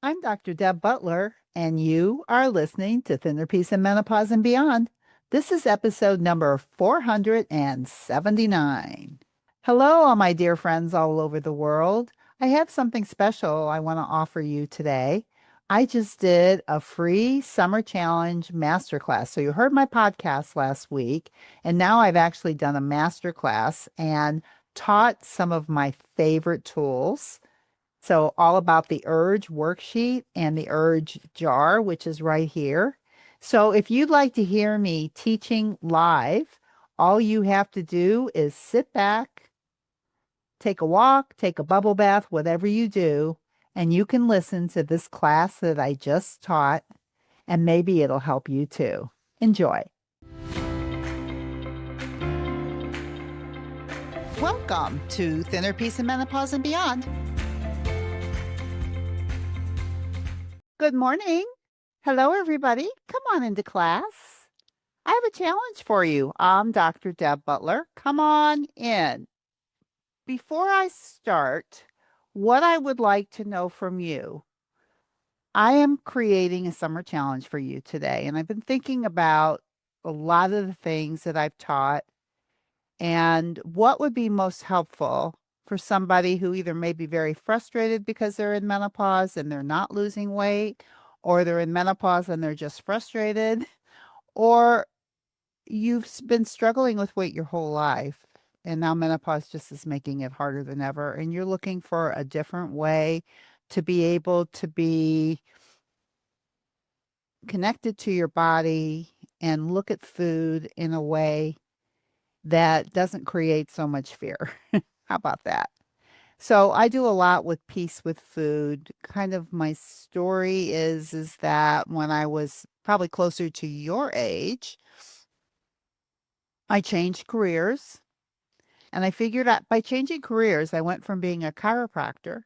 I'm Dr. Deb Butler, and you are listening to Thinner Peace and Menopause and Beyond. This is episode number 479. Hello, all my dear friends all over the world. I have something special I want to offer you today. I just did a free summer challenge masterclass. So you heard my podcast last week, and now I've actually done a masterclass and taught some of my favorite tools. So, all about the Urge worksheet and the Urge jar, which is right here. So, if you'd like to hear me teaching live, all you have to do is sit back, take a walk, take a bubble bath, whatever you do, and you can listen to this class that I just taught, and maybe it'll help you too. Enjoy. Welcome to Thinner Peace and Menopause and Beyond. Good morning. Hello, everybody. Come on into class. I have a challenge for you. I'm Dr. Deb Butler. Come on in. Before I start, what I would like to know from you, I am creating a summer challenge for you today, and I've been thinking about a lot of the things that I've taught and what would be most helpful for somebody who either may be very frustrated because they're in menopause and they're not losing weight, or they're in menopause and they're just frustrated, or you've been struggling with weight your whole life and now menopause just is making it harder than ever, and you're looking for a different way to be able to be connected to your body and look at food in a way that doesn't create so much fear. How about that? So I do a lot with peace with food. Kind of my story is that when I was probably closer to your age, I changed careers, and I figured out by changing careers, I went from being a chiropractor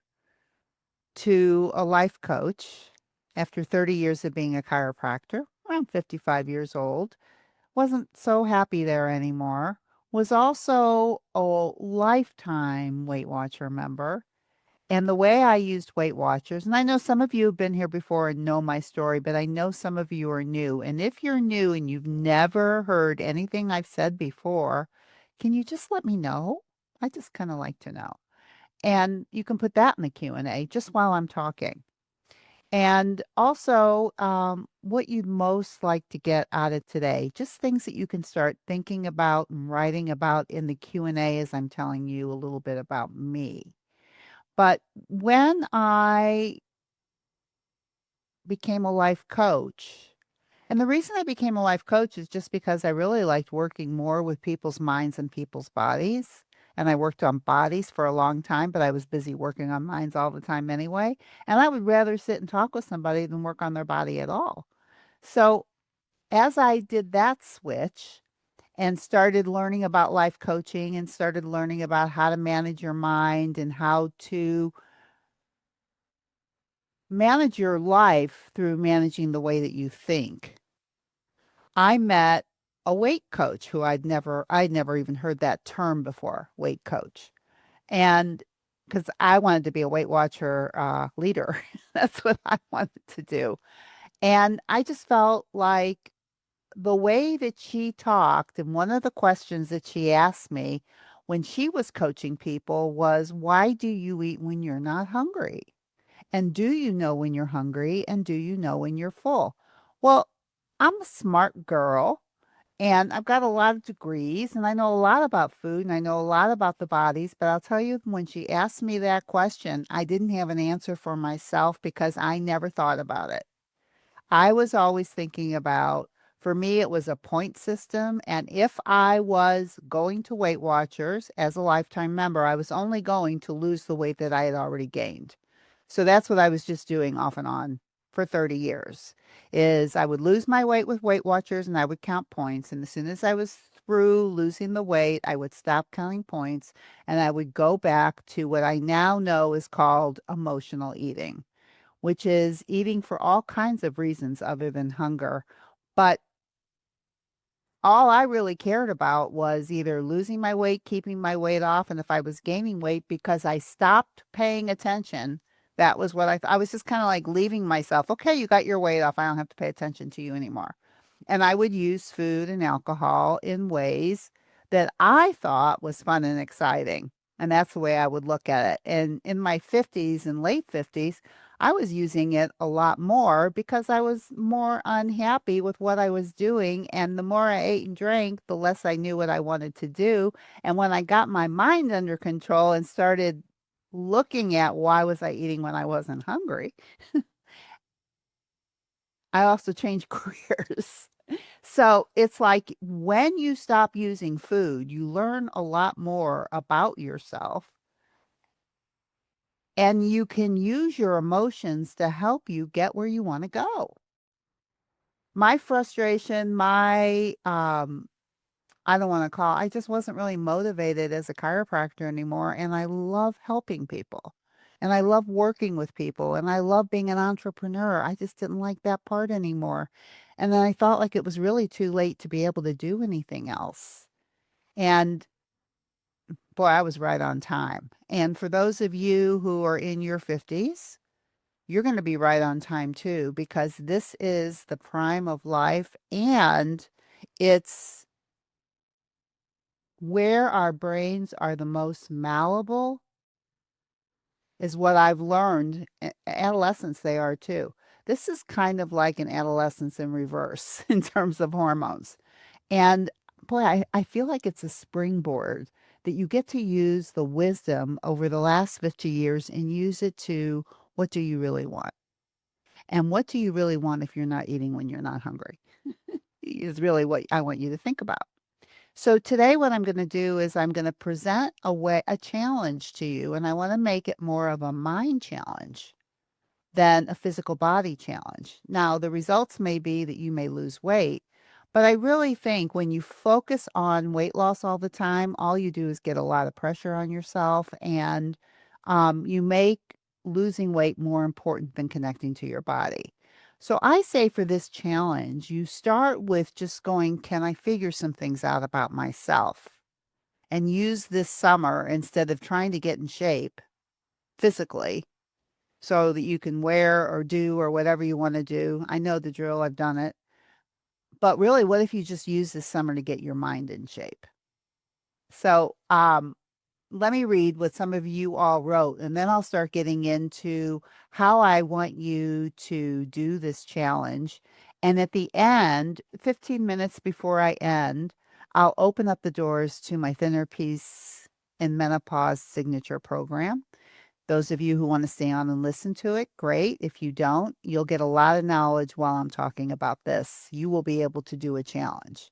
to a life coach after 30 years of being a chiropractor, around 55 years old. Wasn't so happy there anymore. Was also a lifetime Weight Watcher member. And the way I used Weight Watchers, and I know some of you have been here before and know my story, but I know some of you are new. And if you're new and you've never heard anything I've said before, can you just let me know? I just kind of like to know. And you can put that in the Q&A just while I'm talking. And also, what you'd most like to get out of today, just things that you can start thinking about and writing about in the Q&A as I'm telling you a little bit about me. But when I became a life coach, and the reason I became a life coach is just because I really liked working more with people's minds and people's bodies. And I worked on bodies for a long time, but I was busy working on minds all the time anyway. And I would rather sit and talk with somebody than work on their body at all. So as I did that switch and started learning about life coaching and started learning about how to manage your mind and how to manage your life through managing the way that you think, I met a weight coach who I'd never even heard that term before, weight coach. And because I wanted to be a Weight Watcher leader, that's what I wanted to do. And I just felt like the way that she talked, and one of the questions that she asked me when she was coaching people was, why do you eat when you're not hungry? And do you know when you're hungry? And do you know when you're full? Well, I'm a smart girl and I've got a lot of degrees and I know a lot about food and I know a lot about the bodies. But I'll tell you, when she asked me that question, I didn't have an answer for myself because I never thought about it. I was always thinking about, for me, it was a point system. And if I was going to Weight Watchers as a lifetime member, I was only going to lose the weight that I had already gained. So that's what I was just doing off and on for 30 years, is I would lose my weight with Weight Watchers and I would count points. And as soon as I was through losing the weight, I would stop counting points and I would go back to what I now know is called emotional eating, which is eating for all kinds of reasons other than hunger. But all I really cared about was either losing my weight, keeping my weight off, and if I was gaining weight, because I stopped paying attention That was what I was just kinda, like, leaving myself, "Okay, you got your weight off, I don't have to pay attention to you anymore." And I would use food and alcohol in ways that I thought was fun and exciting, and that's the way I would look at it. And in my 50s and late 50s, I was using it a lot more because I was more unhappy with what I was doing, and the more I ate and drank, the less I knew what I wanted to do. And when I got my mind under control and started looking at why was I eating when I wasn't hungry, I also changed careers. So it's like when you stop using food, you learn a lot more about yourself and you can use your emotions to help you get where you want to go. My frustration, I don't want to call, I just wasn't really motivated as a chiropractor anymore. And I love helping people and I love working with people and I love being an entrepreneur. I just didn't like that part anymore. And then I felt like it was really too late to be able to do anything else. And boy, I was right on time. And for those of you who are in your 50s, you're going to be right on time too, because this is the prime of life and it's where our brains are the most malleable, is what I've learned. Adolescents, they are too. This is kind of like an adolescence in reverse in terms of hormones. And boy, I feel like it's a springboard that you get to use the wisdom over the last 50 years and use it to what do you really want? And what do you really want if you're not eating when you're not hungry? Is really what I want you to think about. So today what I'm going to do is I'm going to present a challenge to you and I want to make it more of a mind challenge than a physical body challenge. Now, the results may be that you may lose weight, but I really think when you focus on weight loss all the time, all you do is get a lot of pressure on yourself and you make losing weight more important than connecting to your body. So I say for this challenge, you start with just going, can I figure some things out about myself? And use this summer instead of trying to get in shape physically so that you can wear or do or whatever you wanna do. I know the drill, I've done it. But really, what if you just use this summer to get your mind in shape? So, let me read what some of you all wrote, and then I'll start getting into how I want you to do this challenge. And at the end, 15 minutes before I end, I'll open up the doors to my Thinner Peace in Menopause signature program. Those of you who want to stay on and listen to it, great. If you don't, you'll get a lot of knowledge while I'm talking about this. You will be able to do a challenge.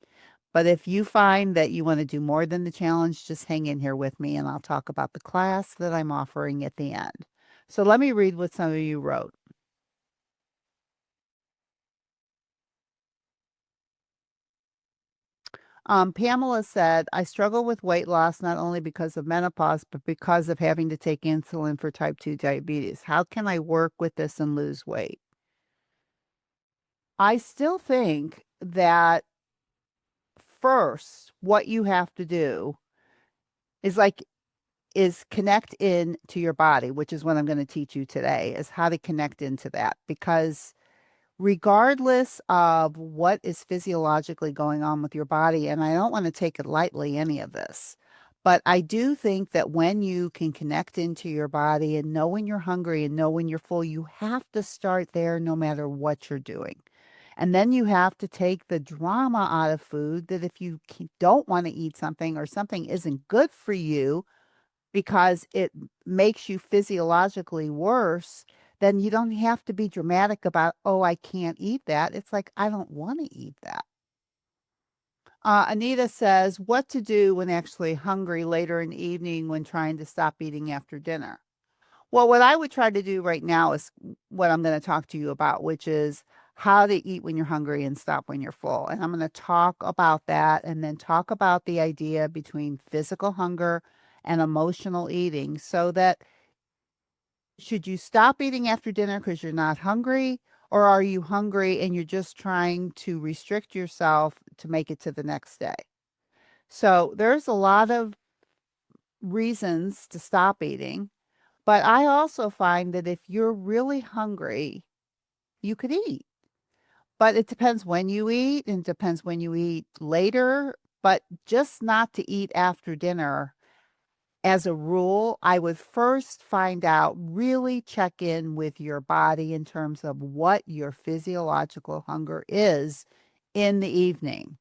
But if you find that you want to do more than the challenge, just hang in here with me and I'll talk about the class that I'm offering at the end. So let me read what some of you wrote. Pamela said, I struggle with weight loss not only because of menopause, but because of having to take insulin for type 2 diabetes. How can I work with this and lose weight? I still think that first, what you have to do is like is connect in to your body, which is what I'm going to teach you today, is how to connect into that. Because regardless of what is physiologically going on with your body, and I don't want to take it lightly, any of this, but I do think that when you can connect into your body and know when you're hungry and know when you're full, you have to start there no matter what you're doing. And then you have to take the drama out of food that if you don't want to eat something or something isn't good for you because it makes you physiologically worse, then you don't have to be dramatic about, oh, I can't eat that. It's like, I don't want to eat that. Anita says, what to do when actually hungry later in the evening when trying to stop eating after dinner? Well, what I would try to do right now is what I'm going to talk to you about, which is how to eat when you're hungry and stop when you're full. And I'm going to talk about that and then talk about the idea between physical hunger and emotional eating so that should you stop eating after dinner because you're not hungry, or are you hungry and you're just trying to restrict yourself to make it to the next day? So there's a lot of reasons to stop eating. But I also find that if you're really hungry, you could eat. But it depends when you eat and depends when you eat later, but just not to eat after dinner. As a rule, I would first find out, really check in with your body in terms of what your physiological hunger is in the evening.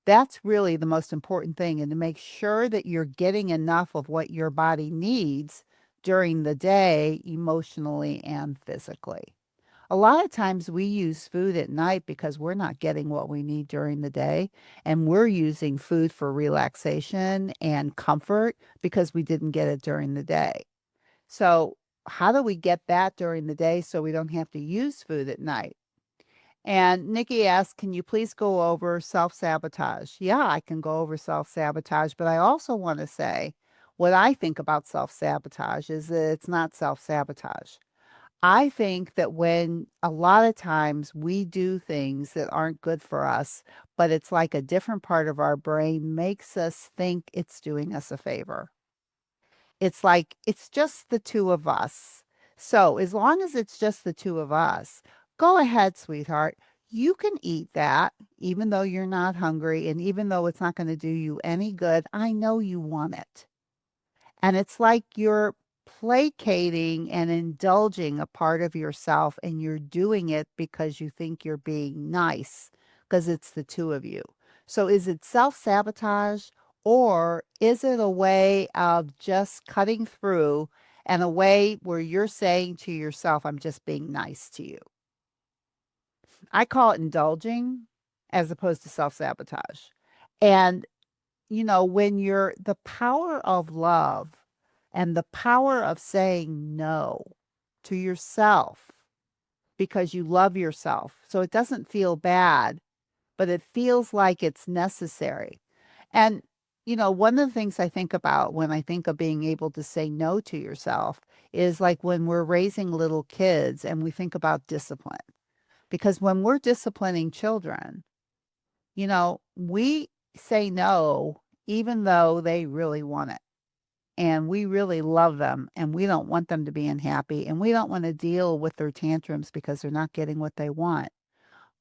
That's really the most important thing, and to make sure that you're getting enough of what your body needs during the day, emotionally and physically. A lot of times we use food at night because we're not getting what we need during the day, and we're using food for relaxation and comfort because we didn't get it during the day. So, how do we get that during the day so we don't have to use food at night? And Nikki asked, can you please go over self sabotage? Yeah, I can go over self sabotage, but I also want to say what I think about self sabotage is that it's not self sabotage. I think that when a lot of times we do things that aren't good for us, but it's like a different part of our brain makes us think it's doing us a favor. It's like it's just the two of us. So, as long as it's just the two of us, go ahead, sweetheart. You can eat that even though you're not hungry and even though it's not going to do you any good. I know you want it. And it's like you're placating and indulging a part of yourself, and you're doing it because you think you're being nice because it's the two of you. So, is it self sabotage, or is it a way of just cutting through and a way where you're saying to yourself, I'm just being nice to you? I call it indulging as opposed to self sabotage. And when you're the power of love and the power of saying no to yourself because you love yourself. So it doesn't feel bad, but it feels like it's necessary. And, one of the things I think about when I think of being able to say no to yourself is like when we're raising little kids and we think about discipline. Because when we're disciplining children, we say no even though they really want it. And we really love them and we don't want them to be unhappy and we don't want to deal with their tantrums because they're not getting what they want.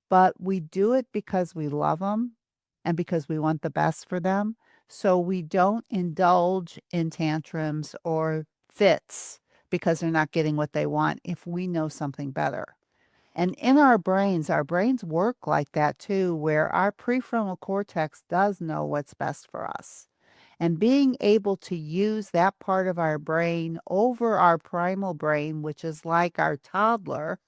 But we do it because we love them and because we want the best for them. So we don't indulge in tantrums or fits because they're not getting what they want if we know something better. And in our brains work like that too, where our prefrontal cortex does know what's best for us. And being able to use that part of our brain over our primal brain, which is like our toddler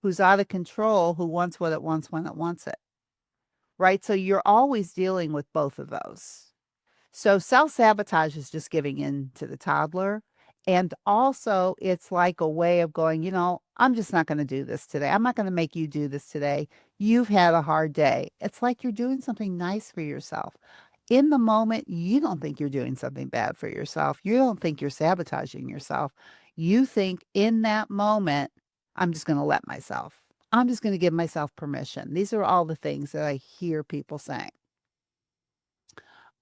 who's out of control, who wants what it wants when it wants it, right? So you're always dealing with both of those. So self-sabotage is just giving in to the toddler. And also, it's like a way of going, I'm just not going to do this today. I'm not going to make you do this today. You've had a hard day. It's like you're doing something nice for yourself. In the moment, you don't think you're doing something bad for yourself. You don't think you're sabotaging yourself. You think in that moment, I'm just going to let myself. I'm just going to give myself permission. These are all the things that I hear people saying.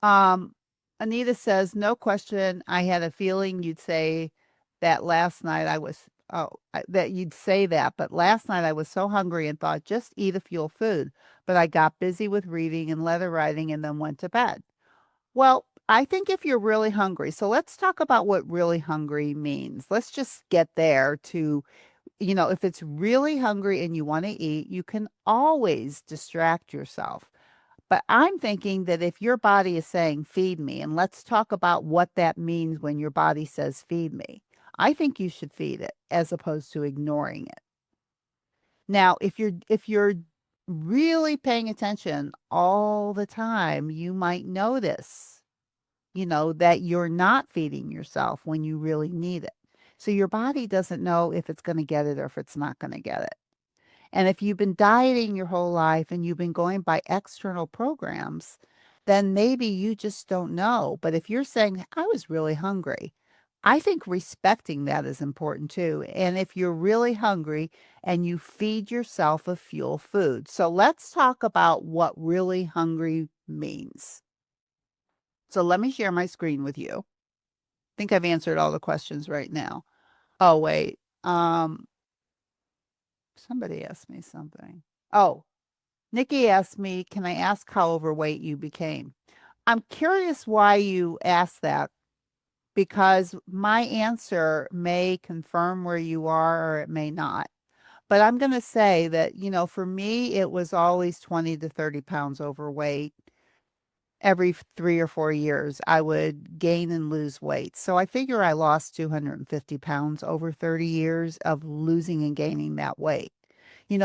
Um, Anita says, no question. I had a feeling you'd say that last night I was, that you'd say that, but last night I was so hungry and thought just eat a fuel food. But I got busy with reading and letter writing and then went to bed. Well, I think if you're really hungry, so let's talk about what really hungry means. Let's just get there to, if it's really hungry and you want to eat, you can always distract yourself. But I'm thinking that if your body is saying, feed me, and let's talk about what that means when your body says, feed me. I think you should feed it as opposed to ignoring it. Now, if you're really paying attention all the time, you might notice, that you're not feeding yourself when you really need it. So your body doesn't know if it's going to get it or if it's not going to get it. And if you've been dieting your whole life and you've been going by external programs, then maybe you just don't know. But if you're saying, I was really hungry, I think respecting that is important too. And if you're really hungry and you feed yourself a fuel food. So let's talk about what really hungry means. So let me share my screen with you. think I've answered all the questions right now. Oh, wait. Somebody asked me something. Oh, Nikki asked me, can I ask how overweight you became? I'm curious why you asked that because my answer may confirm where you are or it may not. But I'm going to say that, for me, it was always 20 to 30 pounds overweight. Every 3 or 4 years, I would gain and lose weight. So I figure I lost 250 pounds over 30 years of losing and gaining that weight.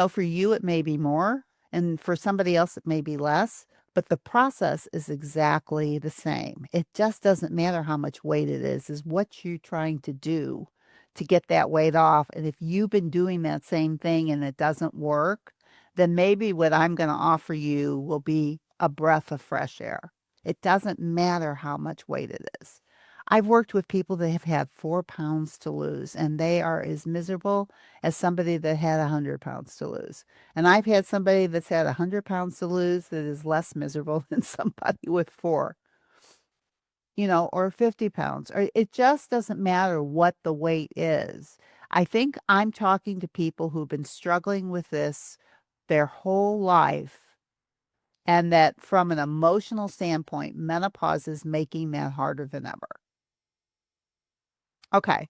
For you, it may be more, and for somebody else, it may be less, but the process is exactly the same. It just doesn't matter how much weight it is what you're trying to do to get that weight off. And if you've been doing that same thing and it doesn't work, then maybe what I'm going to offer you will be a breath of fresh air. It doesn't matter how much weight it is. I've worked with people that have had 4 pounds to lose, and they are as miserable as somebody that had 100 pounds to lose. And I've had somebody that's had 100 pounds to lose that is less miserable than somebody with four, or 50 pounds. Or it just doesn't matter what the weight is. I think I'm talking to people who've been struggling with this their whole life, and that from an emotional standpoint, menopause is making that harder than ever. Okay.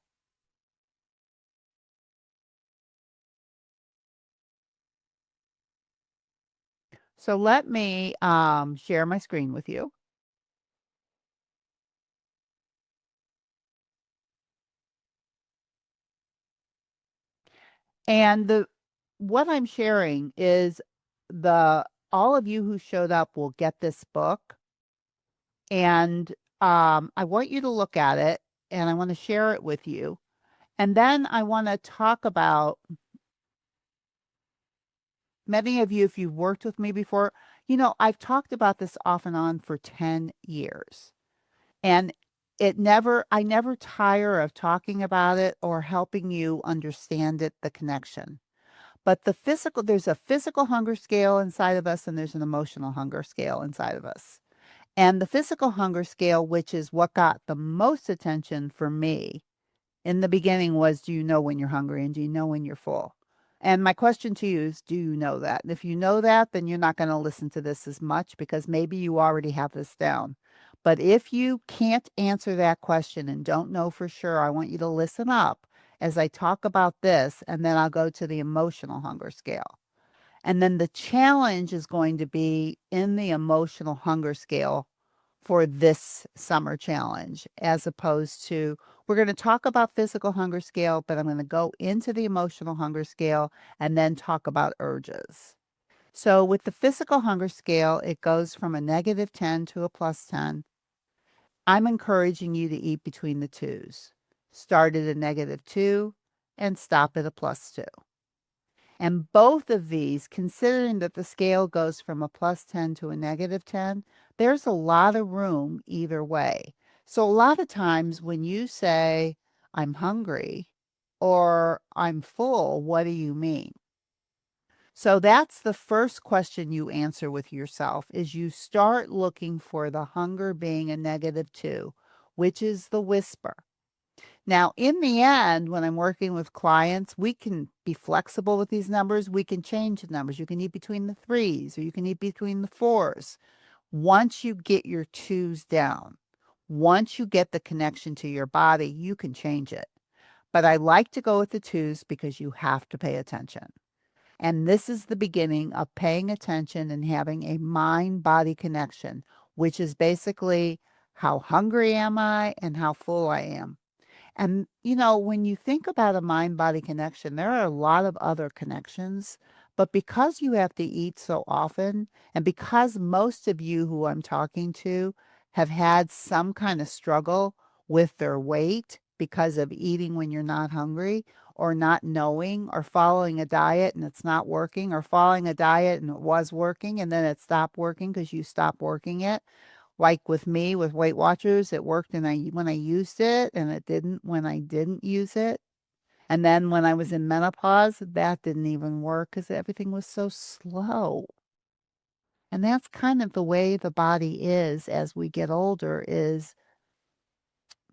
So let me share my screen with you. And what I'm sharing is the all of you who showed up will get this book, and I want you to look at it, and I want to share it with you. And then I want to talk about many of you, if you've worked with me before, I've talked about this off and on for 10 years. And I never tire of talking about it or helping you understand it, the connection. But there's a physical hunger scale inside of us and there's an emotional hunger scale inside of us. And the physical hunger scale, which is what got the most attention for me in the beginning, was do you know when you're hungry and do you know when you're full? And my question to you is, do you know that? And if you know that, then you're not going to listen to this as much because maybe you already have this down. But if you can't answer that question and don't know for sure, I want you to listen up as I talk about this, and then I'll go to the emotional hunger scale. And then the challenge is going to be in the emotional hunger scale for this summer challenge, as opposed to, we're going to talk about physical hunger scale, but I'm going to go into the emotional hunger scale and then talk about urges. So with the physical hunger scale, it goes from a -10 to a +10. I'm encouraging you to eat between the twos. Start at a -2 and stop at a +2. And both of these, considering that the scale goes from a +10 to a -10, there's a lot of room either way. So a lot of times when you say, I'm hungry or I'm full, what do you mean? So that's the first question you answer with yourself is you start looking for the hunger being a -2, which is the whisper. Now, in the end, when I'm working with clients, we can be flexible with these numbers. We can change the numbers. You can eat between the threes or you can eat between the fours. Once you get your twos down, once you get the connection to your body, you can change it. But I like to go with the twos because you have to pay attention. And this is the beginning of paying attention and having a mind-body connection, which is basically how hungry am I and how full I am. And, when you think about a mind body connection, there are a lot of other connections. But because you have to eat so often, and because most of you who I'm talking to have had some kind of struggle with their weight because of eating when you're not hungry, or not knowing, or following a diet and it's not working, or following a diet and it was working and then it stopped working because you stopped working it, like with me, with Weight Watchers, it worked and when I used it, and it didn't when I didn't use it. And then when I was in menopause, that didn't even work because everything was so slow. And that's kind of the way the body is as we get older, is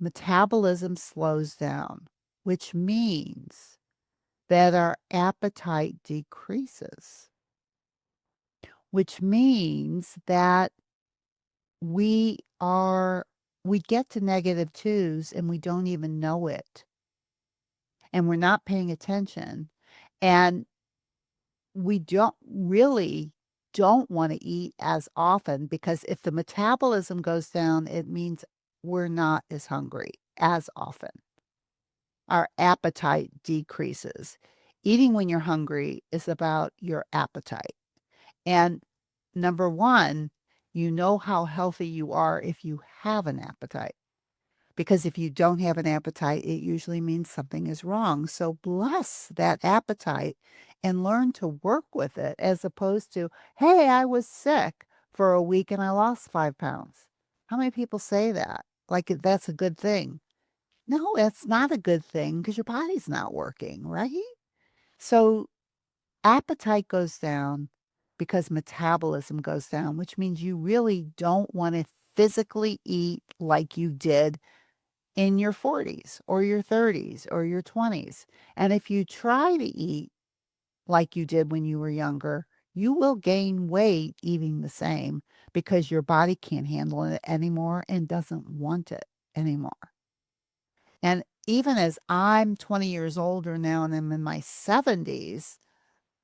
metabolism slows down, which means that our appetite decreases, which means that we are we get to negative twos and we don't even know it, and we're not paying attention, and we don't want to eat as often, because if the metabolism goes down, it means we're not as hungry as often. Our appetite decreases. Eating when you're hungry is about your appetite. And number one, you know how healthy you are if you have an appetite. Because if you don't have an appetite, it usually means something is wrong. So bless that appetite and learn to work with it, as opposed to, hey, I was sick for a week and I lost 5 pounds. How many people say that? Like that's a good thing. No, that's not a good thing because your body's not working, right? So appetite goes down because metabolism goes down, which means you really don't want to physically eat like you did in your 40s or your 30s or your 20s. And if you try to eat like you did when you were younger, you will gain weight eating the same because your body can't handle it anymore and doesn't want it anymore. And even as I'm 20 years older now and I'm in my 70s,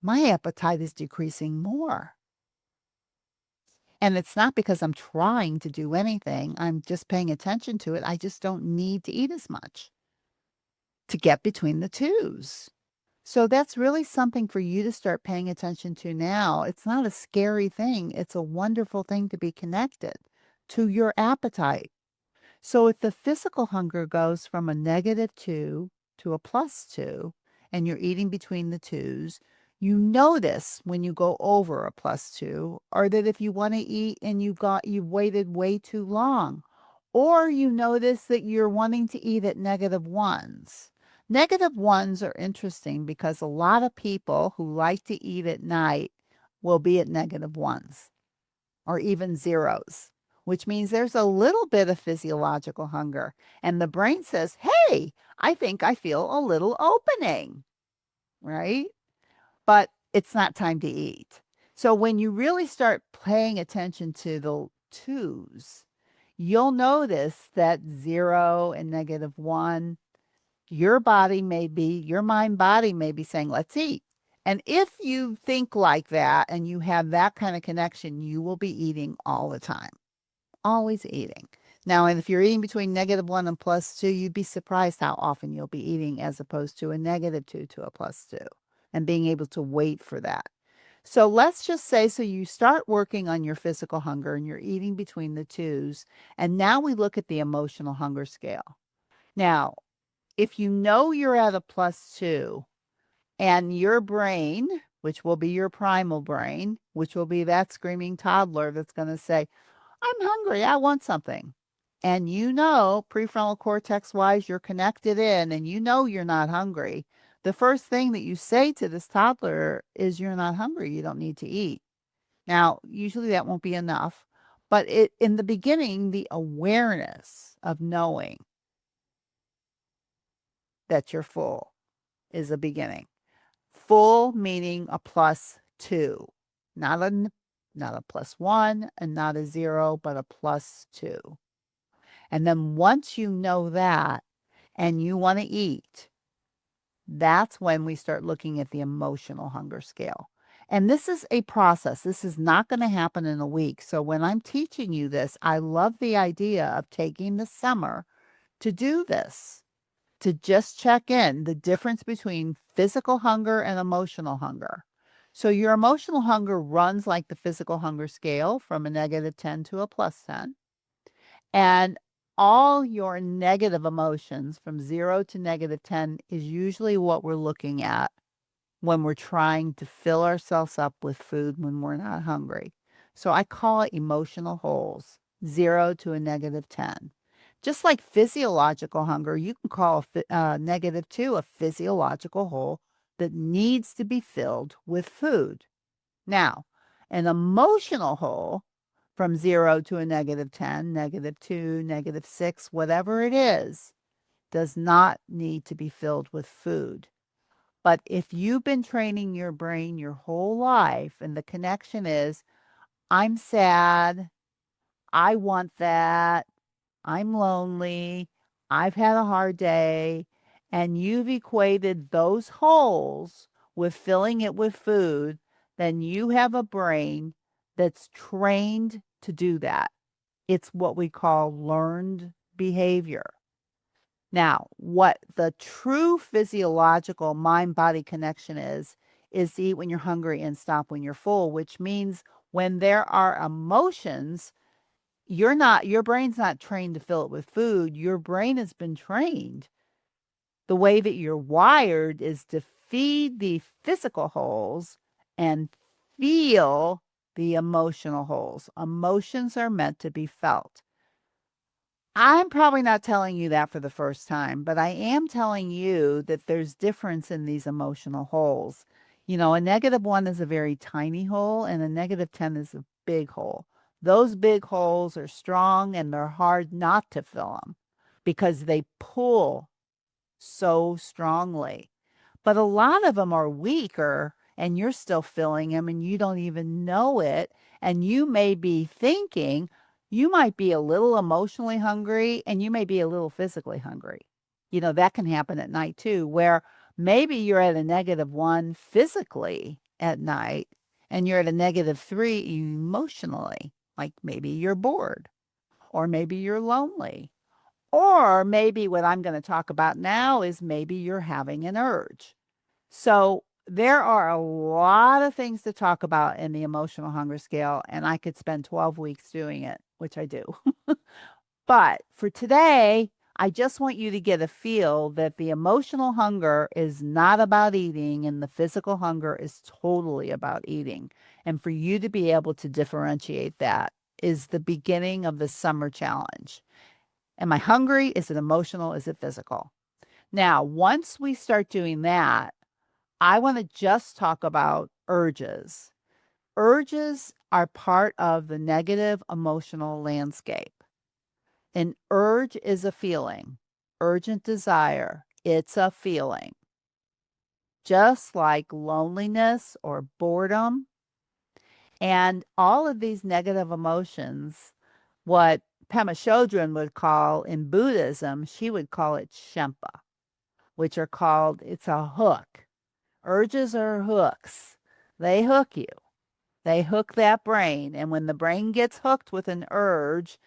my appetite is decreasing more. And it's not because I'm trying to do anything. I'm just paying attention to it. I just don't need to eat as much to get between the twos. So that's really something for you to start paying attention to now. It's not a scary thing. It's a wonderful thing to be connected to your appetite. So if the physical hunger goes from a -2 to a +2, and you're eating between the twos, you notice when you go over a +2, or that if you want to eat and you've waited way too long, or you notice that you're wanting to eat at -1s. -1s are interesting because a lot of people who like to eat at night will be at -1s or even zeros, which means there's a little bit of physiological hunger. And the brain says, hey, I think I feel a little opening, right? But it's not time to eat. So when you really start paying attention to the twos, you'll notice that 0 and -1, your mind body may be saying, let's eat. And if you think like that and you have that kind of connection, you will be eating all the time, always eating. Now, and if you're eating between -1 and +2, you'd be surprised how often you'll be eating as opposed to a -2 to a +2, and being able to wait for that. So let's just say, so you start working on your physical hunger and you're eating between the twos. And now we look at the emotional hunger scale. Now, if you know you're at a +2, and your brain, which will be your primal brain, which will be that screaming toddler that's going to say, I'm hungry, I want something. And you know, prefrontal cortex wise, you're connected in and you know you're not hungry. The first thing that you say to this toddler is, you're not hungry, you don't need to eat. Now, usually that won't be enough, but in the beginning, the awareness of knowing that you're full is a beginning. Full meaning a +2, not a +1 and not a 0, but a +2. And then once you know that and you want to eat, that's when we start looking at the emotional hunger scale. And this is a process. This is not going to happen in a week. So when I'm teaching you this, I love the idea of taking the summer to do this, to just check in the difference between physical hunger and emotional hunger. So your emotional hunger runs like the physical hunger scale, from a -10 to a +10. And all your negative emotions from 0 to -10 is usually what we're looking at when we're trying to fill ourselves up with food when we're not hungry. So I call it emotional holes, 0 to a -10. Just like physiological hunger, you can call -2 a physiological hole that needs to be filled with food. Now, an emotional hole from 0 to a -10, -2, -6, whatever it is, does not need to be filled with food. But if you've been training your brain your whole life and the connection is, I'm sad, I want that, I'm lonely, I've had a hard day, and you've equated those holes with filling it with food, then you have a brain that's trained to do that. It's what we call learned behavior. Now, what the true physiological mind body connection is to eat when you're hungry and stop when you're full, which means when there are emotions, your brain's not trained to fill it with food. Your brain has been trained. The way that you're wired is to feed the physical holes and feel the emotional holes. Emotions are meant to be felt. I'm probably not telling you that for the first time, but I am telling you that there's difference in these emotional holes. You know, a -1 is a very tiny hole and a -10 is a big hole. Those big holes are strong and they're hard not to fill them because they pull so strongly. But a lot of them are weaker and you're still filling them and you don't even know it. And you may be thinking you might be a little emotionally hungry and you may be a little physically hungry. You know, that can happen at night too, where maybe you're at a -1 physically at night and you're at a -3 emotionally. Like maybe you're bored or maybe you're lonely. Or maybe what I'm going to talk about now is maybe you're having an urge. So there are a lot of things to talk about in the emotional hunger scale, and I could spend 12 weeks doing it, which I do. But for today, I just want you to get a feel that the emotional hunger is not about eating and the physical hunger is totally about eating. And for you to be able to differentiate that is the beginning of the summer challenge. Am I hungry? Is it emotional? Is it physical? Now, once we start doing that, I want to just talk about urges. Urges are part of the negative emotional landscape. An urge is a feeling, urgent desire. It's a feeling. Just like loneliness or boredom. And all of these negative emotions, what Pema Chodron would call in Buddhism, she would call it shempa, which are called, it's a hook. Urges are hooks. They hook you. They hook that brain. And when the brain gets hooked with an urge,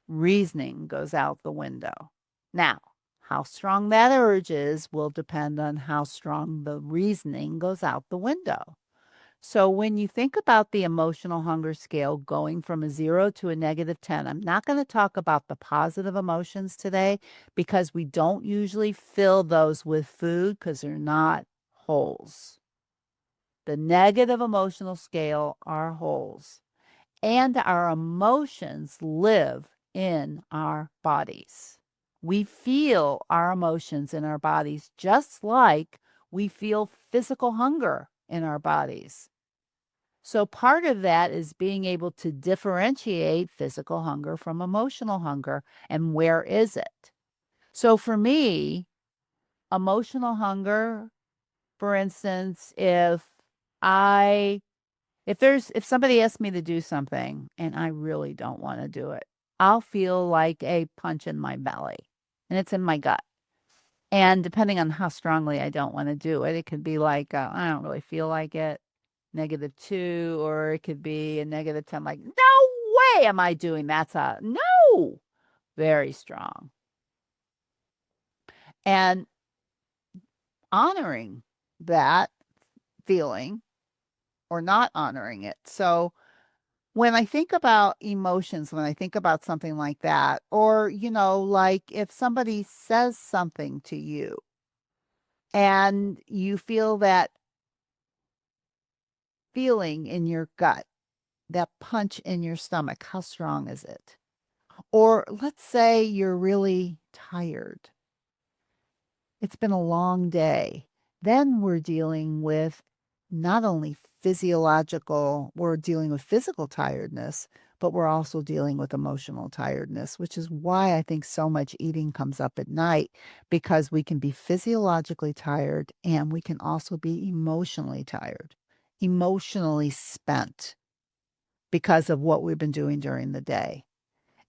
reasoning goes out the window. Now, how strong that urge is will depend on how strong the reasoning goes out the window. So when you think about the emotional hunger scale going from a 0 to a -10, I'm not going to talk about the positive emotions today because we don't usually fill those with food because they're not holes. The negative emotional scale are holes, and our emotions live in our bodies. We feel our emotions in our bodies just like we feel physical hunger in our bodies. So part of that is being able to differentiate physical hunger from emotional hunger and where is it? So for me, emotional hunger, for instance, I if somebody asks me to do something and I really don't want to do it, I'll feel like a punch in my belly and it's in my gut. And depending on how strongly I don't want to do it, it could be like, I don't really feel like it, -2, or it could be a -10, like, no way am I doing that. No, very strong. And honoring that feeling or not honoring it. So when I think about emotions, when I think about something like that, or, like if somebody says something to you and you feel that feeling in your gut, that punch in your stomach, how strong is it? Or let's say you're really tired. It's been a long day. Then we're dealing with not only we're dealing with physical tiredness, but we're also dealing with emotional tiredness, which is why I think so much eating comes up at night, because we can be physiologically tired and we can also be emotionally tired, emotionally spent because of what we've been doing during the day.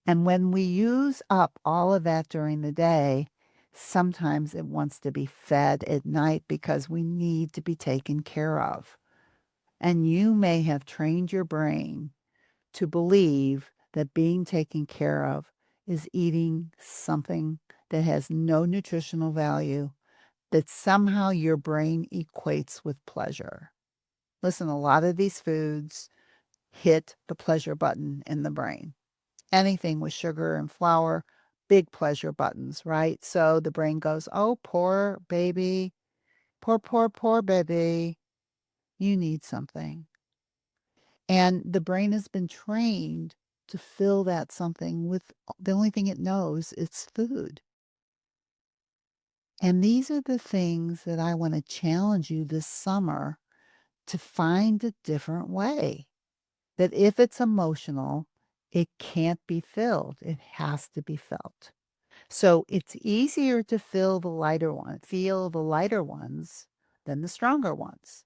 And when we use up all of that during the day, sometimes it wants to be fed at night because we need to be taken care of. And you may have trained your brain to believe that being taken care of is eating something that has no nutritional value, that somehow your brain equates with pleasure. Listen, a lot of these foods hit the pleasure button in the brain. Anything with sugar and flour, big pleasure buttons, right? So the brain goes, oh, poor baby, poor baby, you need something. And the brain has been trained to fill that something with the only thing it knows, it's food. And these are the things that I want to challenge you this summer to find a different way. That if it's emotional, it can't be filled. It has to be felt. So it's easier to feel the lighter ones than the stronger ones.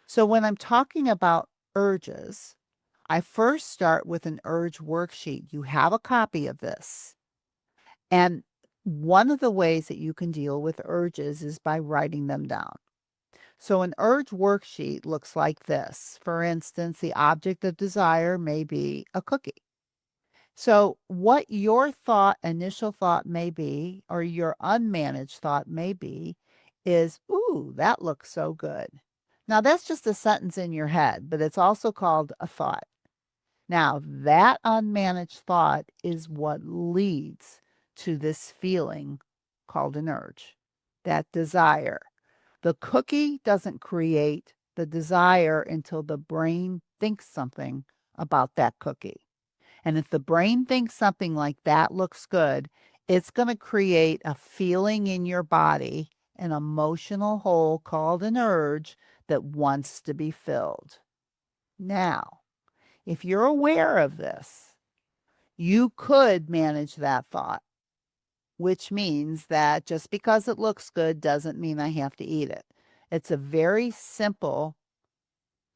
So when I'm talking about urges, I first start with an urge worksheet. You have a copy of this. And one of the ways that you can deal with urges is by writing them down. So an urge worksheet looks like this. For instance, the object of desire may be a cookie. So what your initial thought may be, or your unmanaged thought may be, is, ooh, that looks so good. Now that's just a sentence in your head, but it's also called a thought. Now, that unmanaged thought is what leads to this feeling called an urge, that desire. The cookie doesn't create the desire until the brain thinks something about that cookie. And if the brain thinks something like that looks good, it's going to create a feeling in your body, an emotional hole called an urge that wants to be filled. Now, if you're aware of this, you could manage that thought, which means that just because it looks good doesn't mean I have to eat it. It's a very simple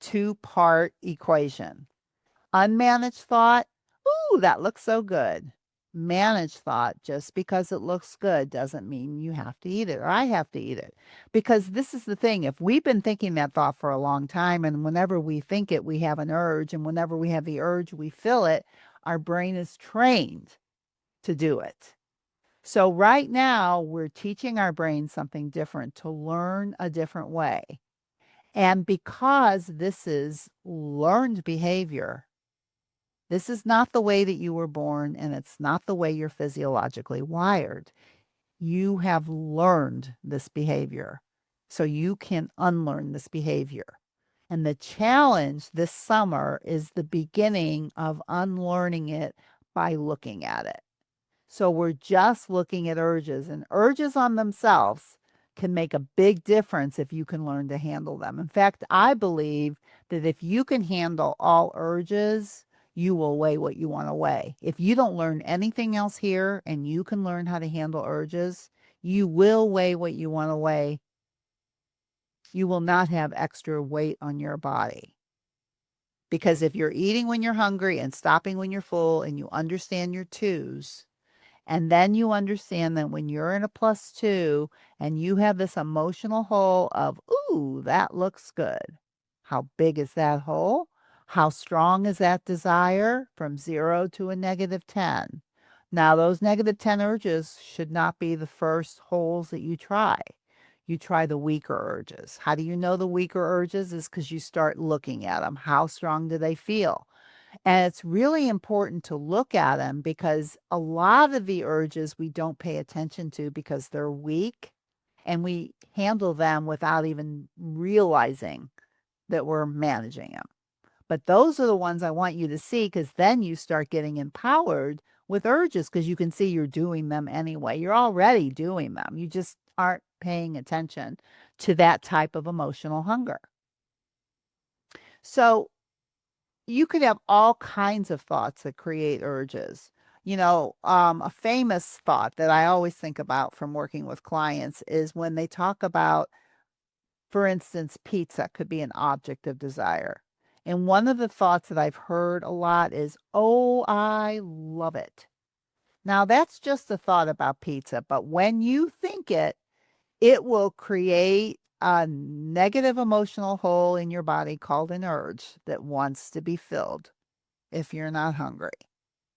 two-part equation. Unmanaged thought, ooh, that looks so good. Managed thought, just because it looks good doesn't mean you have to eat it or I have to eat it. Because this is the thing, if we've been thinking that thought for a long time and whenever we think it, we have an urge, and whenever we have the urge, we feel it, our brain is trained to do it. So right now, we're teaching our brain something different, to learn a different way. And because this is learned behavior, this is not the way that you were born, and it's not the way you're physiologically wired. You have learned this behavior, so you can unlearn this behavior. And the challenge this summer is the beginning of unlearning it by looking at it. So we're just looking at urges, and urges on themselves can make a big difference if you can learn to handle them. In fact, I believe that if you can handle all urges, you will weigh what you want to weigh. If you don't learn anything else here and you can learn how to handle urges, you will weigh what you want to weigh. You will not have extra weight on your body. Because if you're eating when you're hungry and stopping when you're full and you understand your twos, and then you understand that when you're in a +2 and you have this emotional hole of, ooh, that looks good. How big is that hole? How strong is that desire from 0 to a -10? Now, those -10 urges should not be the first holes that you try. You try the weaker urges. How do you know the weaker urges? Is because you start looking at them. How strong do they feel? And it's really important to look at them because a lot of the urges we don't pay attention to because they're weak, and we handle them without even realizing that we're managing them. But those are the ones I want you to see, because then you start getting empowered with urges because you can see you're doing them anyway. You're already doing them. You just aren't paying attention to that type of emotional hunger. So you could have all kinds of thoughts that create urges. A famous thought that I always think about from working with clients is when they talk about, for instance, pizza could be an object of desire. And one of the thoughts that I've heard a lot is, oh, I love it. Now, that's just a thought about pizza, but when you think it, it will create a negative emotional hole in your body called an urge that wants to be filled if you're not hungry,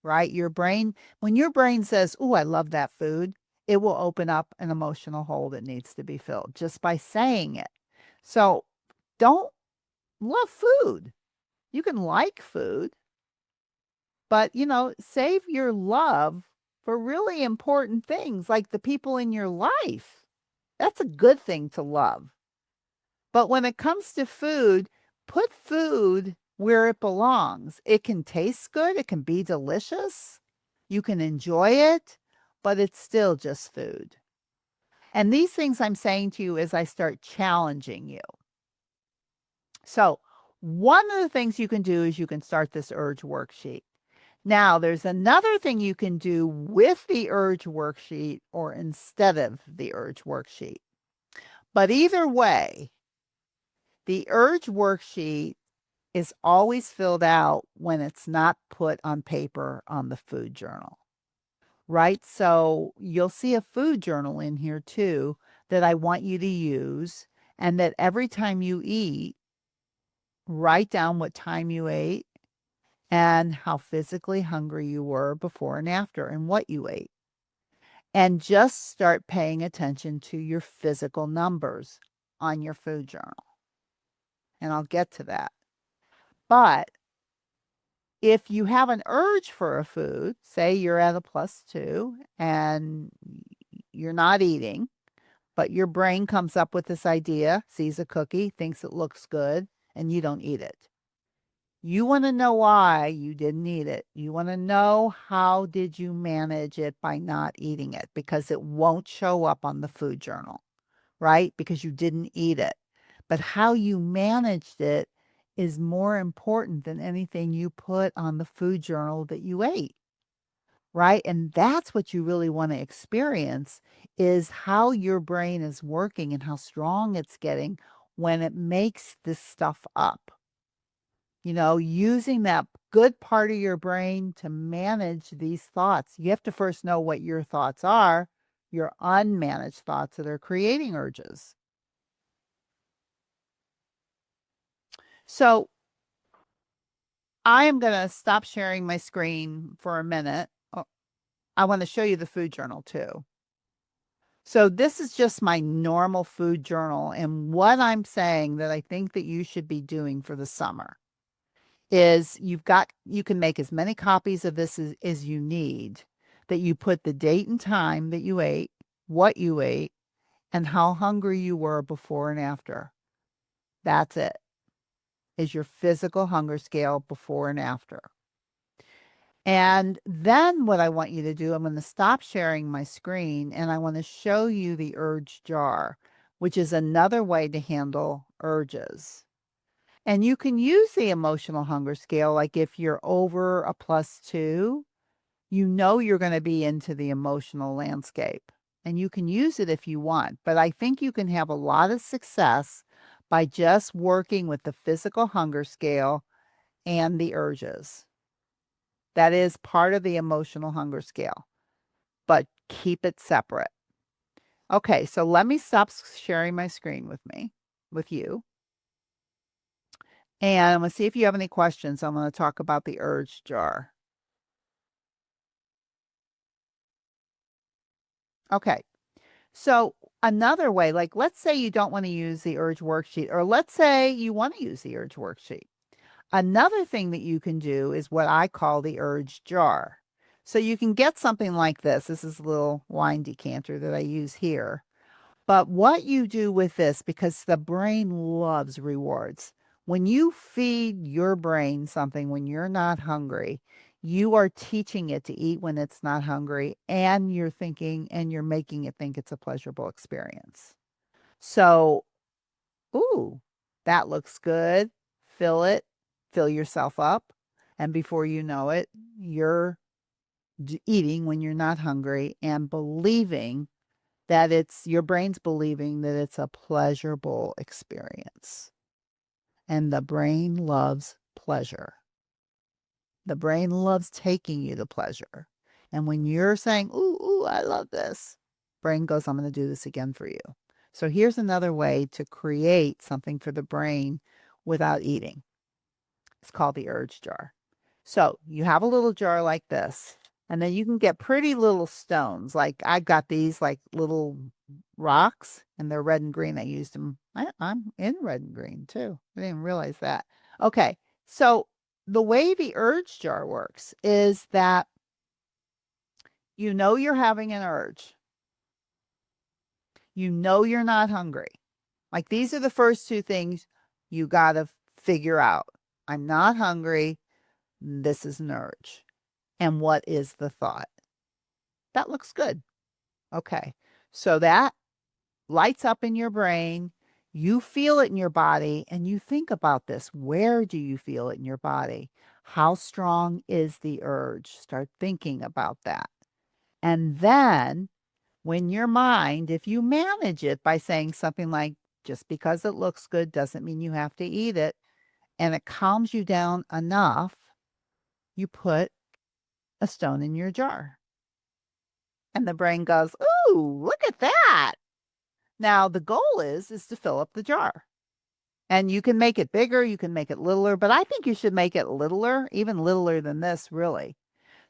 right? When your brain says, "Oh, I love that food," it will open up an emotional hole that needs to be filled just by saying it. So don't love food. You can like food, but save your love for really important things like the people in your life. That's a good thing to love. But when it comes to food, put food where it belongs. It can taste good, it can be delicious, you can enjoy it, but it's still just food. And these things I'm saying to you as I start challenging you. So, one of the things you can do is you can start this urge worksheet. Now, there's another thing you can do with the urge worksheet or instead of the urge worksheet. But either way, the urge worksheet is always filled out when it's not put on paper on the food journal, right? So you'll see a food journal in here too that I want you to use, and that every time you eat, write down what time you ate and how physically hungry you were before and after and what you ate. And just start paying attention to your physical numbers on your food journal. And I'll get to that. But if you have an urge for a food, say you're at a +2 and you're not eating, but your brain comes up with this idea, sees a cookie, thinks it looks good, and you don't eat it. You want to know why you didn't eat it. You want to know how did you manage it by not eating it, because it won't show up on the food journal, right? Because you didn't eat it. But how you managed it is more important than anything you put on the food journal that you ate, right? And that's what you really want to experience, is how your brain is working and how strong it's getting when it makes this stuff up. Using that good part of your brain to manage these thoughts. You have to first know what your thoughts are, your unmanaged thoughts that are creating urges. So I am going to stop sharing my screen for a minute. Oh, I want to show you the food journal too. So this is just my normal food journal. And what I'm saying that I think that you should be doing for the summer is you can make as many copies of this as you need, that you put the date and time that you ate, what you ate, and how hungry you were before and after. That's it, is your physical hunger scale before and after. And then what I want you to do, I'm going to stop sharing my screen and I want to show you the urge jar, which is another way to handle urges. And you can use the emotional hunger scale, like if you're over a +2, you're going to be into the emotional landscape. And you can use it if you want. But I think you can have a lot of success by just working with the physical hunger scale and the urges. That is part of the emotional hunger scale, but keep it separate. Okay, so let me stop sharing my screen with you. And I'm going to see if you have any questions. I'm going to talk about the urge jar. Okay, so another way, like let's say you don't want to use the urge worksheet, or let's say you want to use the urge worksheet. Another thing that you can do is what I call the urge jar. So you can get something like this. This is a little wine decanter that I use here. But what you do with this, because the brain loves rewards, when you feed your brain something when you're not hungry, you are teaching it to eat when it's not hungry, and you're making it think it's a pleasurable experience. So, ooh, that looks good. Fill it, fill yourself up, and before you know it, you're eating when you're not hungry and believing that it's your brain's believing that it's a pleasurable experience. And the brain loves pleasure. The brain loves taking you to pleasure. And when you're saying, ooh, ooh, I love this, brain goes, I'm going to do this again for you. So here's another way to create something for the brain without eating. It's called the urge jar. So you have a little jar like this, and then you can get pretty little stones. Like I've got these like little rocks, and they're red and green. I used them. I'm in red and green too. I didn't realize that. Okay, so the way the urge jar works is that you know you're having an urge. You know you're not hungry. Like these are the first two things you got to figure out. I'm not hungry. This is an urge. And what is the thought? That looks good. Okay. So that lights up in your brain. You feel it in your body and you think about this. Where do you feel it in your body? How strong is the urge? Start thinking about that. And then when your mind, if you manage it by saying something like, just because it looks good doesn't mean you have to eat it, and it calms you down enough, you put a stone in your jar. And the brain goes, ooh, look at that. Now the goal is to fill up the jar. And you can make it bigger, you can make it littler, but I think you should make it littler, even littler than this, really.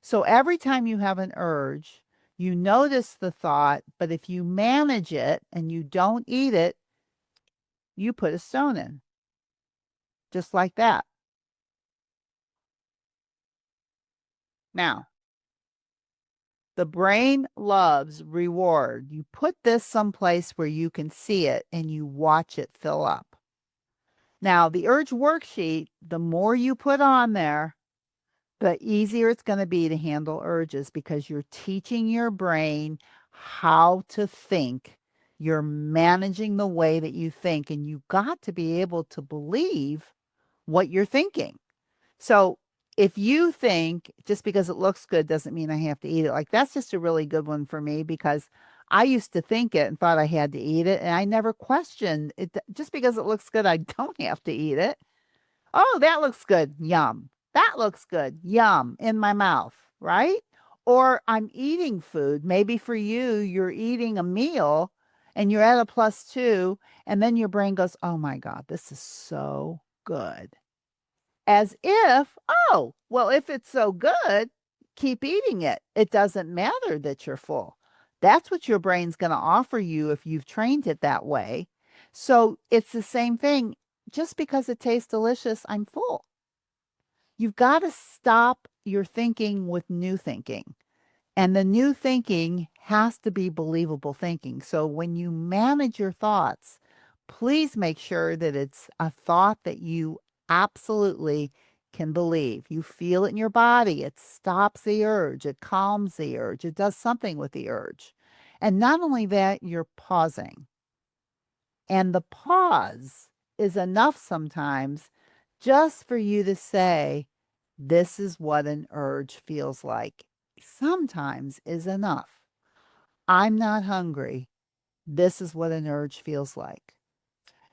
So every time you have an urge, you notice the thought, but if you manage it and you don't eat it, you put a stone in, just like that. Now, the brain loves reward. You put this someplace where you can see it and you watch it fill up. Now, the urge worksheet, the more you put on there, the easier it's going to be to handle urges because you're teaching your brain how to think. You're managing the way that you think, and you've got to be able to believe what you're thinking. So if you think just because it looks good doesn't mean I have to eat it, like that's just a really good one for me because I used to think it and thought I had to eat it, and I never questioned it. Just because it looks good, I don't have to eat it. Oh, that looks good. Yum. That looks good. Yum in my mouth, right? Or I'm eating food. Maybe for you, you're eating a meal and you're at a +2, and then your brain goes, oh my God, this is so good. As if, oh, well, if it's so good, keep eating it. It doesn't matter that you're full. That's what your brain's going to offer you if you've trained it that way. So it's the same thing. Just because it tastes delicious, I'm full. You've got to stop your thinking with new thinking. And the new thinking has to be believable thinking. So when you manage your thoughts, please make sure that it's a thought that you absolutely can believe. You feel it in your body. It stops the urge. It calms the urge. It does something with the urge. And not only that, you're pausing. And the pause is enough sometimes just for you to say, this is what an urge feels like. Sometimes is enough. I'm not hungry. This is what an urge feels like.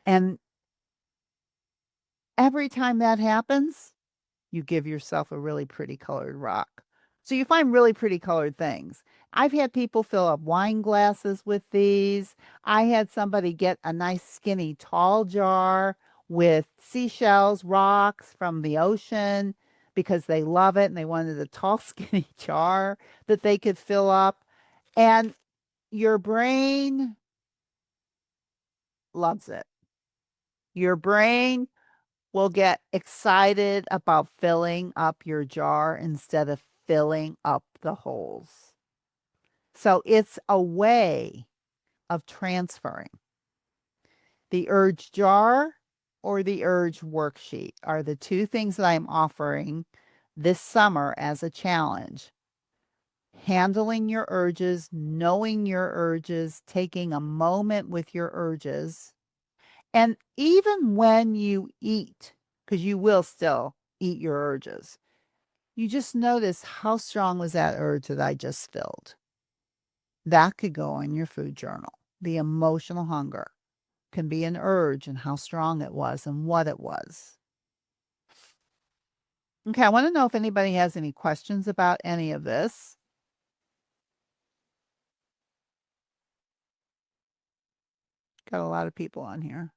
And every time that happens, you give yourself a really pretty colored rock. So you find really pretty colored things. I've had people fill up wine glasses with these. I had somebody get a nice skinny tall jar with seashells, rocks from the ocean because they love it and they wanted a tall, skinny jar that they could fill up. And your brain loves it. Your brain will get excited about filling up your jar instead of filling up the holes. So it's a way of transferring. The urge jar or the urge worksheet are the two things that I'm offering this summer as a challenge. Handling your urges, knowing your urges, taking a moment with your urges. And even when you eat, because you will still eat your urges. You just notice how strong was that urge that I just filled. That could go in your food journal. The emotional hunger can be an urge and how strong it was and what it was. Okay, I want to know if anybody has any questions about any of this. Got a lot of people on here.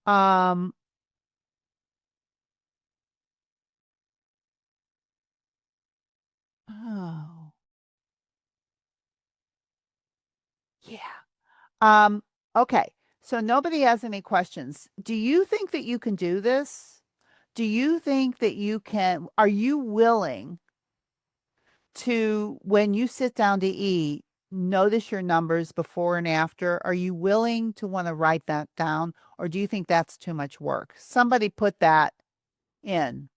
Um, oh, yeah. Um, okay. So nobody has any questions. Do you think that you can do this? Do you think that you can, are you willing to, when you sit down to eat, notice your numbers before and after? Are you willing to want to write that down, or do you think that's too much work? Somebody put that in.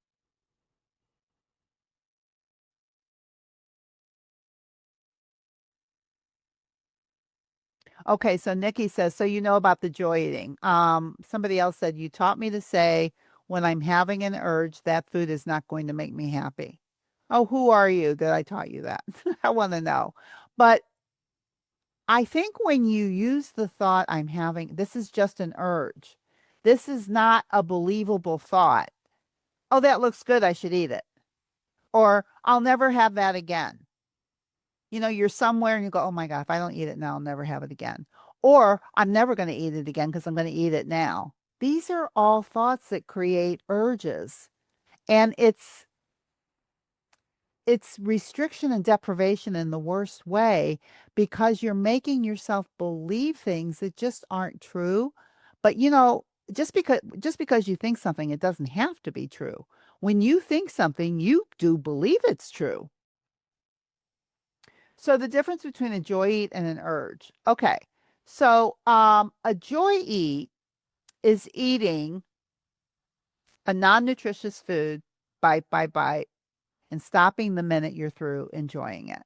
Okay, so Nikki says, so you know about the joy eating. Somebody else said, you taught me to say when I'm having an urge, that food is not going to make me happy. Oh, who are you that I taught you that? I want to know. But I think when you use the thought, I'm having, this is just an urge. This is not a believable thought. Oh, that looks good. I should eat it. Or I'll never have that again. You know, you're somewhere and you go, oh my God, if I don't eat it now, I'll never have it again. Or I'm never going to eat it again because I'm going to eat it now. These are all thoughts that create urges. And it's restriction and deprivation in the worst way because you're making yourself believe things that just aren't true. But you know, just because you think something, it doesn't have to be true. When you think something, you do believe it's true. So the difference between a joy eat and an urge. Okay. So a joy eat is eating a non-nutritious food bite by bite and stopping the minute you're through enjoying it.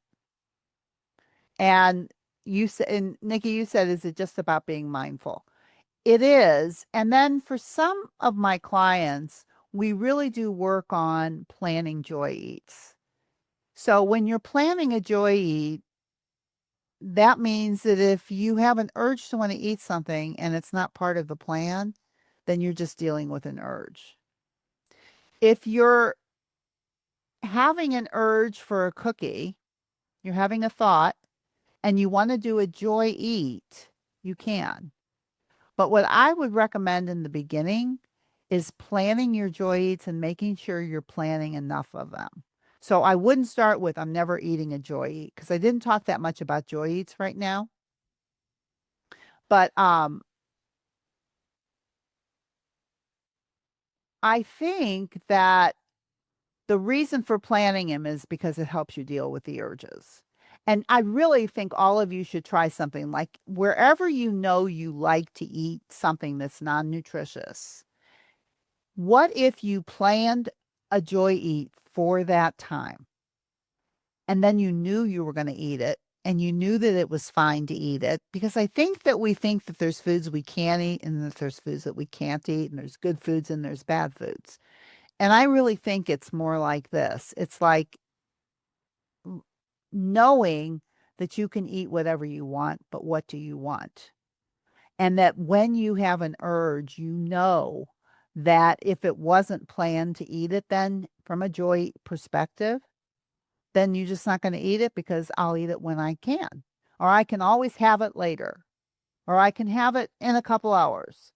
And you said, and Nikki, you said, is it just about being mindful? It is. And then for some of my clients, we really do work on planning joy eats. So when you're planning a joy eat, that means that if you have an urge to want to eat something and it's not part of the plan, then you're just dealing with an urge. If you're having an urge for a cookie, you're having a thought, and you want to do a joy eat, you can. But what I would recommend in the beginning is planning your joy eats and making sure you're planning enough of them. So I wouldn't start with I'm never eating a joy eat because I didn't talk that much about joy eats right now. But I think that the reason for planning them is because it helps you deal with the urges. And I really think all of you should try something like wherever you know you like to eat something that's non-nutritious. What if you planned a joy eat for that time and then you knew you were going to eat it and you knew that it was fine to eat it? Because I think that we think that there's foods we can eat and that there's foods that we can't eat and there's good foods and there's bad foods. And I really think it's more like this. It's like knowing that you can eat whatever you want, but what do you want? And that when you have an urge, you know that if it wasn't planned to eat it, then from a joy perspective, then you're just not going to eat it because I'll eat it when I can, or I can always have it later, or I can have it in a couple hours.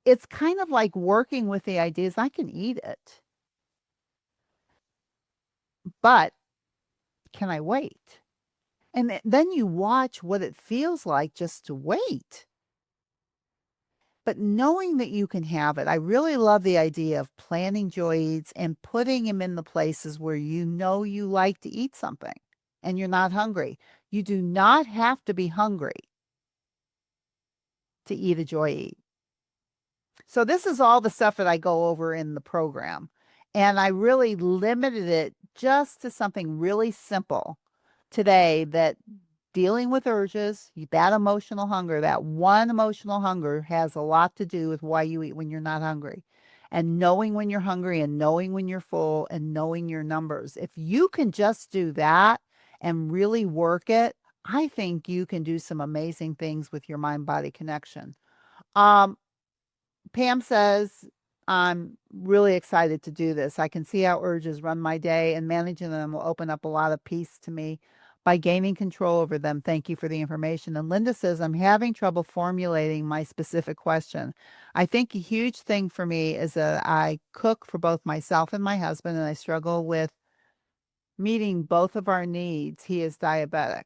It's kind of like working with the ideas I can eat it, but can I wait? And then you watch what it feels like just to wait. But knowing that you can have it, I really love the idea of planning joy eats and putting them in the places where you know you like to eat something and you're not hungry. You do not have to be hungry to eat a joy eat. So this is all the stuff that I go over in the program. And I really limited it just to something really simple today that dealing with urges, that emotional hunger, that one emotional hunger has a lot to do with why you eat when you're not hungry. and knowing when you're hungry and knowing when you're full and knowing your numbers. If you can just do that and really work it, I think you can do some amazing things with your mind body connection. Um, Pam says, I'm really excited to do this. I can see how urges run my day, and managing them will open up a lot of peace to me by gaining control over them. Thank you for the information. And Linda says, I'm having trouble formulating my specific question. I think a huge thing for me is that I cook for both myself and my husband, and I struggle with meeting both of our needs. He is diabetic.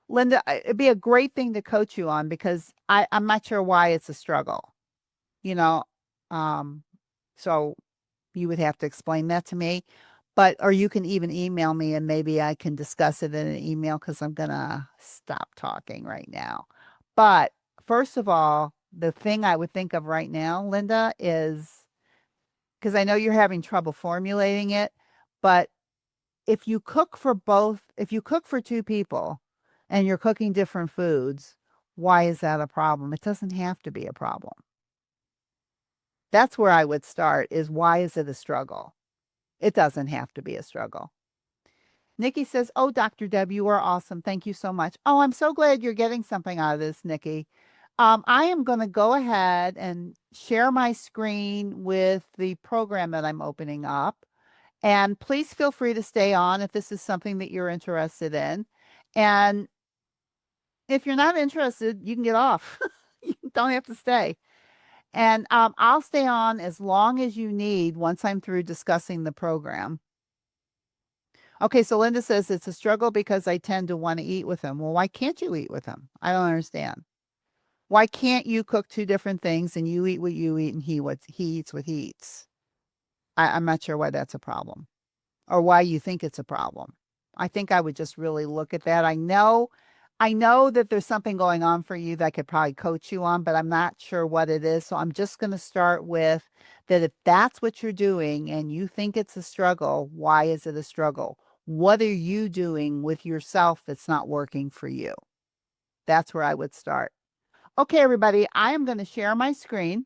Linda, it'd be a great thing to coach you on because I'm not sure why it's a struggle, you know. Um, so you would have to explain that to me. But or you can even email me and maybe I can discuss it in an email because I'm gonna stop talking right now. But first of all, the thing I would think of right now, Linda, is because I know you're having trouble formulating it, but if you cook for two people and you're cooking different foods, why is that a problem? It doesn't have to be a problem. That's where I would start is why is it a struggle? It doesn't have to be a struggle. Nikki says, oh, Dr. Deb, you are awesome. Thank you so much. Oh, I'm so glad you're getting something out of this, Nikki. I am going to go ahead and share my screen with the program that I'm opening up. And please feel free to stay on if this is something that you're interested in. And if you're not interested, you can get off. You don't have to stay. And I'll stay on as long as you need once I'm through discussing the program. Okay, so Linda says it's a struggle because I tend to want to eat with him. Well, why can't you eat with him? I don't understand. Why can't you cook two different things and you eat what you eat and he eats what he eats? I'm not sure why that's a problem or why you think it's a problem. I think I would just really look at that. I know that there's something going on for you that I could probably coach you on, but I'm not sure what it is. So I'm just going to start with that if that's what you're doing and you think it's a struggle, why is it a struggle? What are you doing with yourself that's not working for you? That's where I would start. Okay, everybody, I am going to share my screen.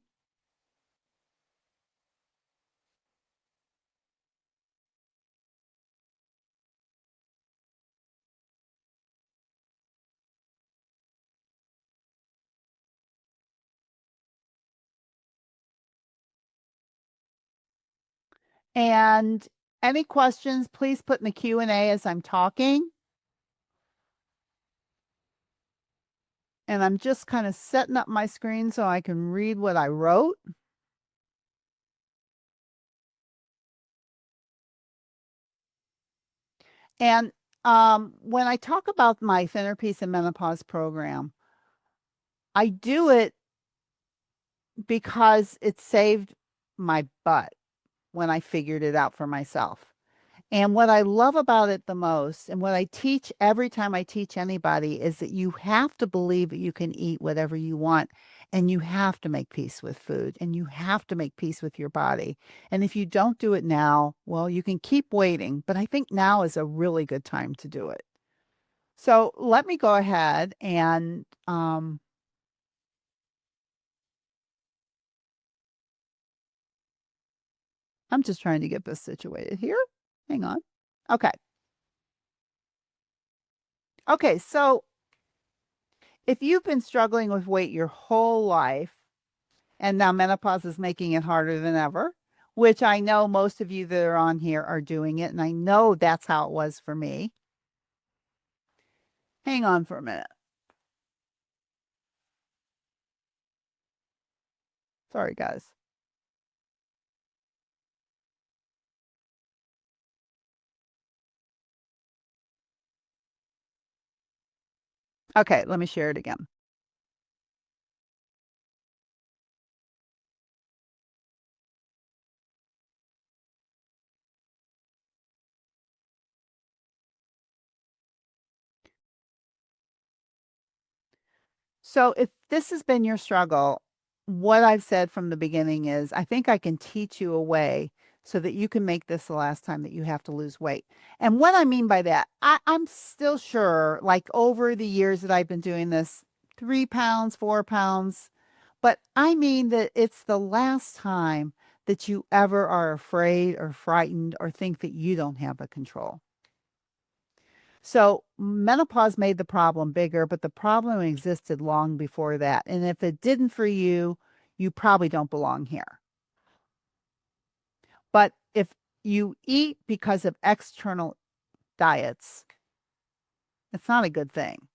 And any questions, please put in the Q&A as I'm talking. And I'm just kind of setting up my screen so I can read what I wrote. And when I talk about my Thinner Peace and Menopause program, I do it because it saved my butt when I figured it out for myself. And what I love about it the most, and what I teach every time I teach anybody, is that you have to believe that you can eat whatever you want, and you have to make peace with food, and you have to make peace with your body. And if you don't do it now, well, you can keep waiting, but I think now is a really good time to do it. So let me go ahead and I'm just trying to get this situated here. Hang on. Okay. Okay. So if you've been struggling with weight your whole life, and now menopause is making it harder than ever, which I know most of you that are on here are doing it. And I know that's how it was for me. Hang on for a minute. Sorry, guys. Okay, let me share it again. So if this has been your struggle, what I've said from the beginning is I think I can teach you a way so that you can make this the last time that you have to lose weight. And what I mean by that, I'm still sure, like over the years that I've been doing this, 3 pounds, 4 pounds, but I mean that it's the last time that you ever are afraid or frightened or think that you don't have a control. So menopause made the problem bigger, but the problem existed long before that. And if it didn't for you, you probably don't belong here. But if you eat because of external diets, it's not a good thing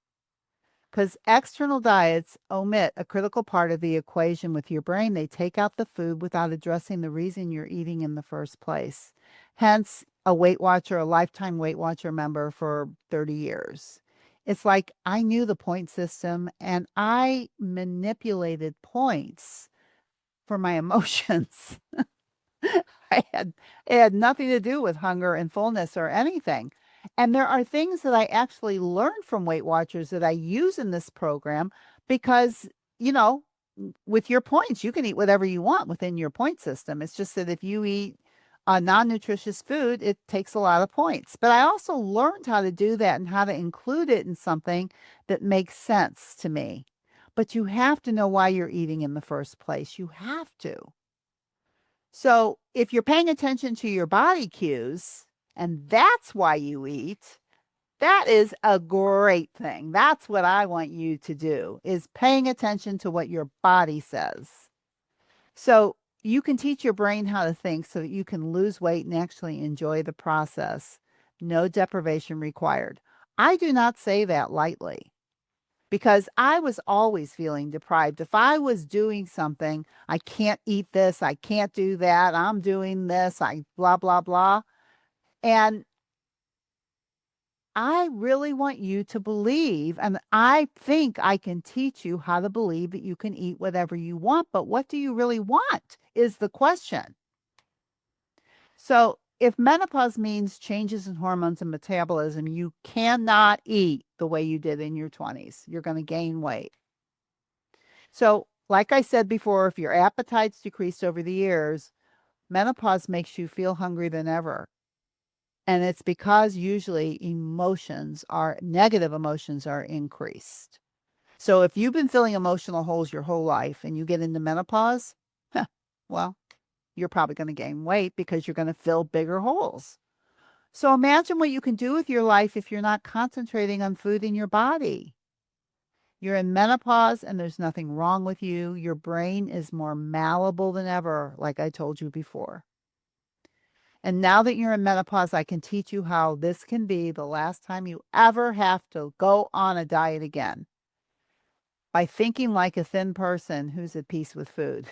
because external diets omit a critical part of the equation with your brain. They take out the food without addressing the reason you're eating in the first place. Hence, a Weight Watcher, a lifetime Weight Watcher member for 30 years. It's like I knew the point system and I manipulated points for my emotions. It had nothing to do with hunger and fullness or anything. And there are things that I actually learned from Weight Watchers that I use in this program because, you know, with your points, you can eat whatever you want within your point system. It's just that if you eat a non-nutritious food, it takes a lot of points. But I also learned how to do that and how to include it in something that makes sense to me. But you have to know why you're eating in the first place. You have to. So if you're paying attention to your body cues and that's why you eat, that is a great thing. That's what I want you to do is paying attention to what your body says. So you can teach your brain how to think so that you can lose weight and actually enjoy the process. No deprivation required. I do not say that lightly because I was always feeling deprived. If I was doing something, I can't eat this, I can't do that, I'm doing this, I blah, blah, blah. And I really want you to believe, and I think I can teach you how to believe that you can eat whatever you want, but what do you really want is the question. So, if menopause means changes in hormones and metabolism, you cannot eat the way you did in your 20s. You're going to gain weight. So, like I said before, if your appetite's decreased over the years, menopause makes you feel hungry than ever. And it's because usually negative emotions are increased. So if you've been filling emotional holes your whole life and you get into menopause, well, you're probably going to gain weight because you're going to fill bigger holes. So imagine what you can do with your life if you're not concentrating on food in your body. You're in menopause and there's nothing wrong with you. Your brain is more malleable than ever, like I told you before. And now that you're in menopause, I can teach you how this can be the last time you ever have to go on a diet again by thinking like a thin person who's at peace with food.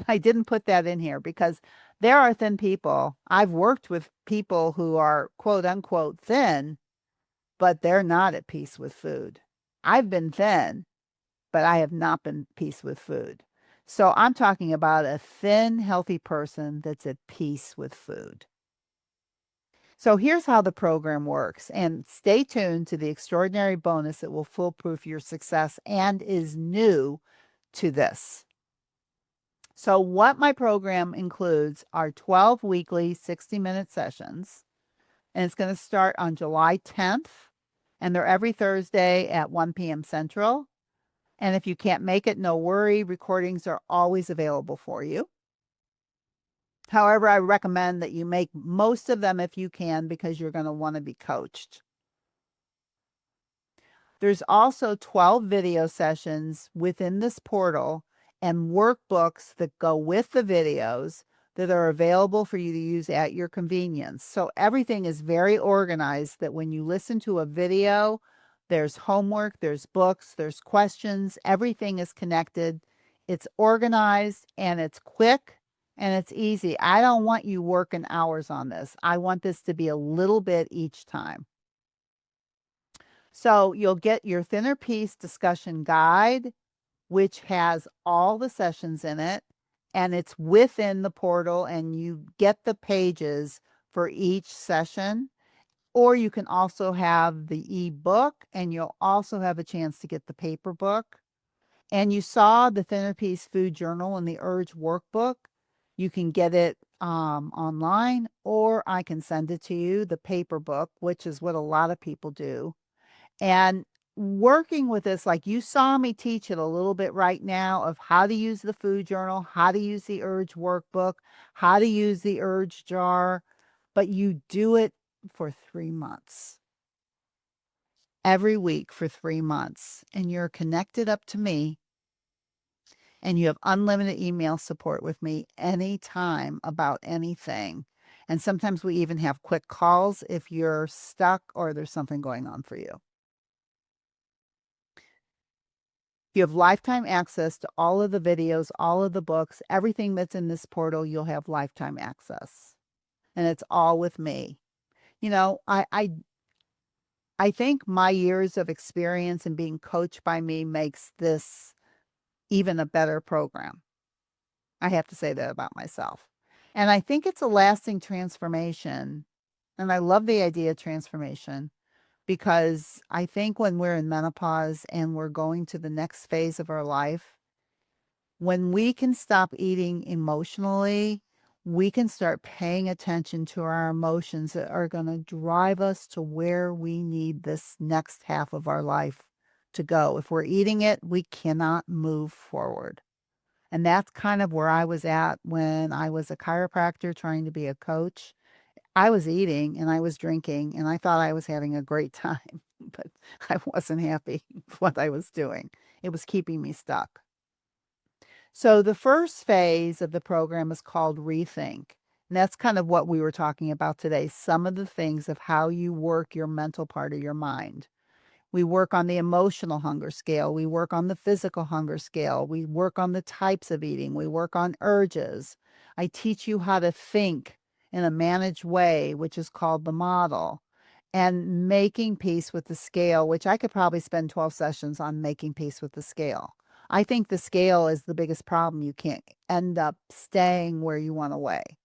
I didn't put that in here because there are thin people. I've worked with people who are quote unquote thin, but they're not at peace with food. I've been thin, but I have not been at peace with food. So I'm talking about a thin, healthy person that's at peace with food. So here's how the program works, and stay tuned to the extraordinary bonus that will foolproof your success and is new to this. So what my program includes are 12 weekly 60-minute sessions, and it's going to start on July 10th, and they're every Thursday at 1 p.m. Central. And if you can't make it, no worry, recordings are always available for you. However, I recommend that you make most of them if you can because you're going to want to be coached. There's also 12 video sessions within this portal and workbooks that go with the videos that are available for you to use at your convenience. So everything is very organized that when you listen to a video, there's homework, there's books, there's questions, everything is connected. It's organized and it's quick. And it's easy. I don't want you working hours on this. I want this to be a little bit each time. So you'll get your thinner piece discussion guide, which has all the sessions in it, and it's within the portal, and you get the pages for each session. Or you can also have the ebook, and you'll also have a chance to get the paper book. And you saw the thinner piece food journal and the urge workbook. You can get it online, or I can send it to you, the paper book, which is what a lot of people do. And working with this, like you saw me teach it a little bit right now of how to use the food journal, how to use the urge workbook, how to use the urge jar, but you do it for 3 months, every week for 3 months, and you're connected up to me and you have unlimited email support with me anytime about anything. And sometimes we even have quick calls if you're stuck or there's something going on for you. You have lifetime access to all of the videos, all of the books, everything that's in this portal, you'll have lifetime access. And it's all with me. You know, I think my years of experience and being coached by me makes this even a better program. I have to say that about myself. And I think it's a lasting transformation. And I love the idea of transformation because I think when we're in menopause and we're going to the next phase of our life, when we can stop eating emotionally, we can start paying attention to our emotions that are going to drive us to where we need this next half of our life to go. If we're eating it, we cannot move forward. And that's kind of where I was at when I was a chiropractor trying to be a coach. I was eating and I was drinking and I thought I was having a great time, but I wasn't happy with what I was doing. It was keeping me stuck. So the first phase of the program is called Rethink. And that's kind of what we were talking about today. Some of the things of how you work your mental part of your mind. We work on the emotional hunger scale. We work on the physical hunger scale. We work on the types of eating. We work on urges. I teach you how to think in a managed way, which is called the model, and making peace with the scale, which I could probably spend 12 sessions on making peace with the scale. I think the scale is the biggest problem. You can't end up staying where you want to weigh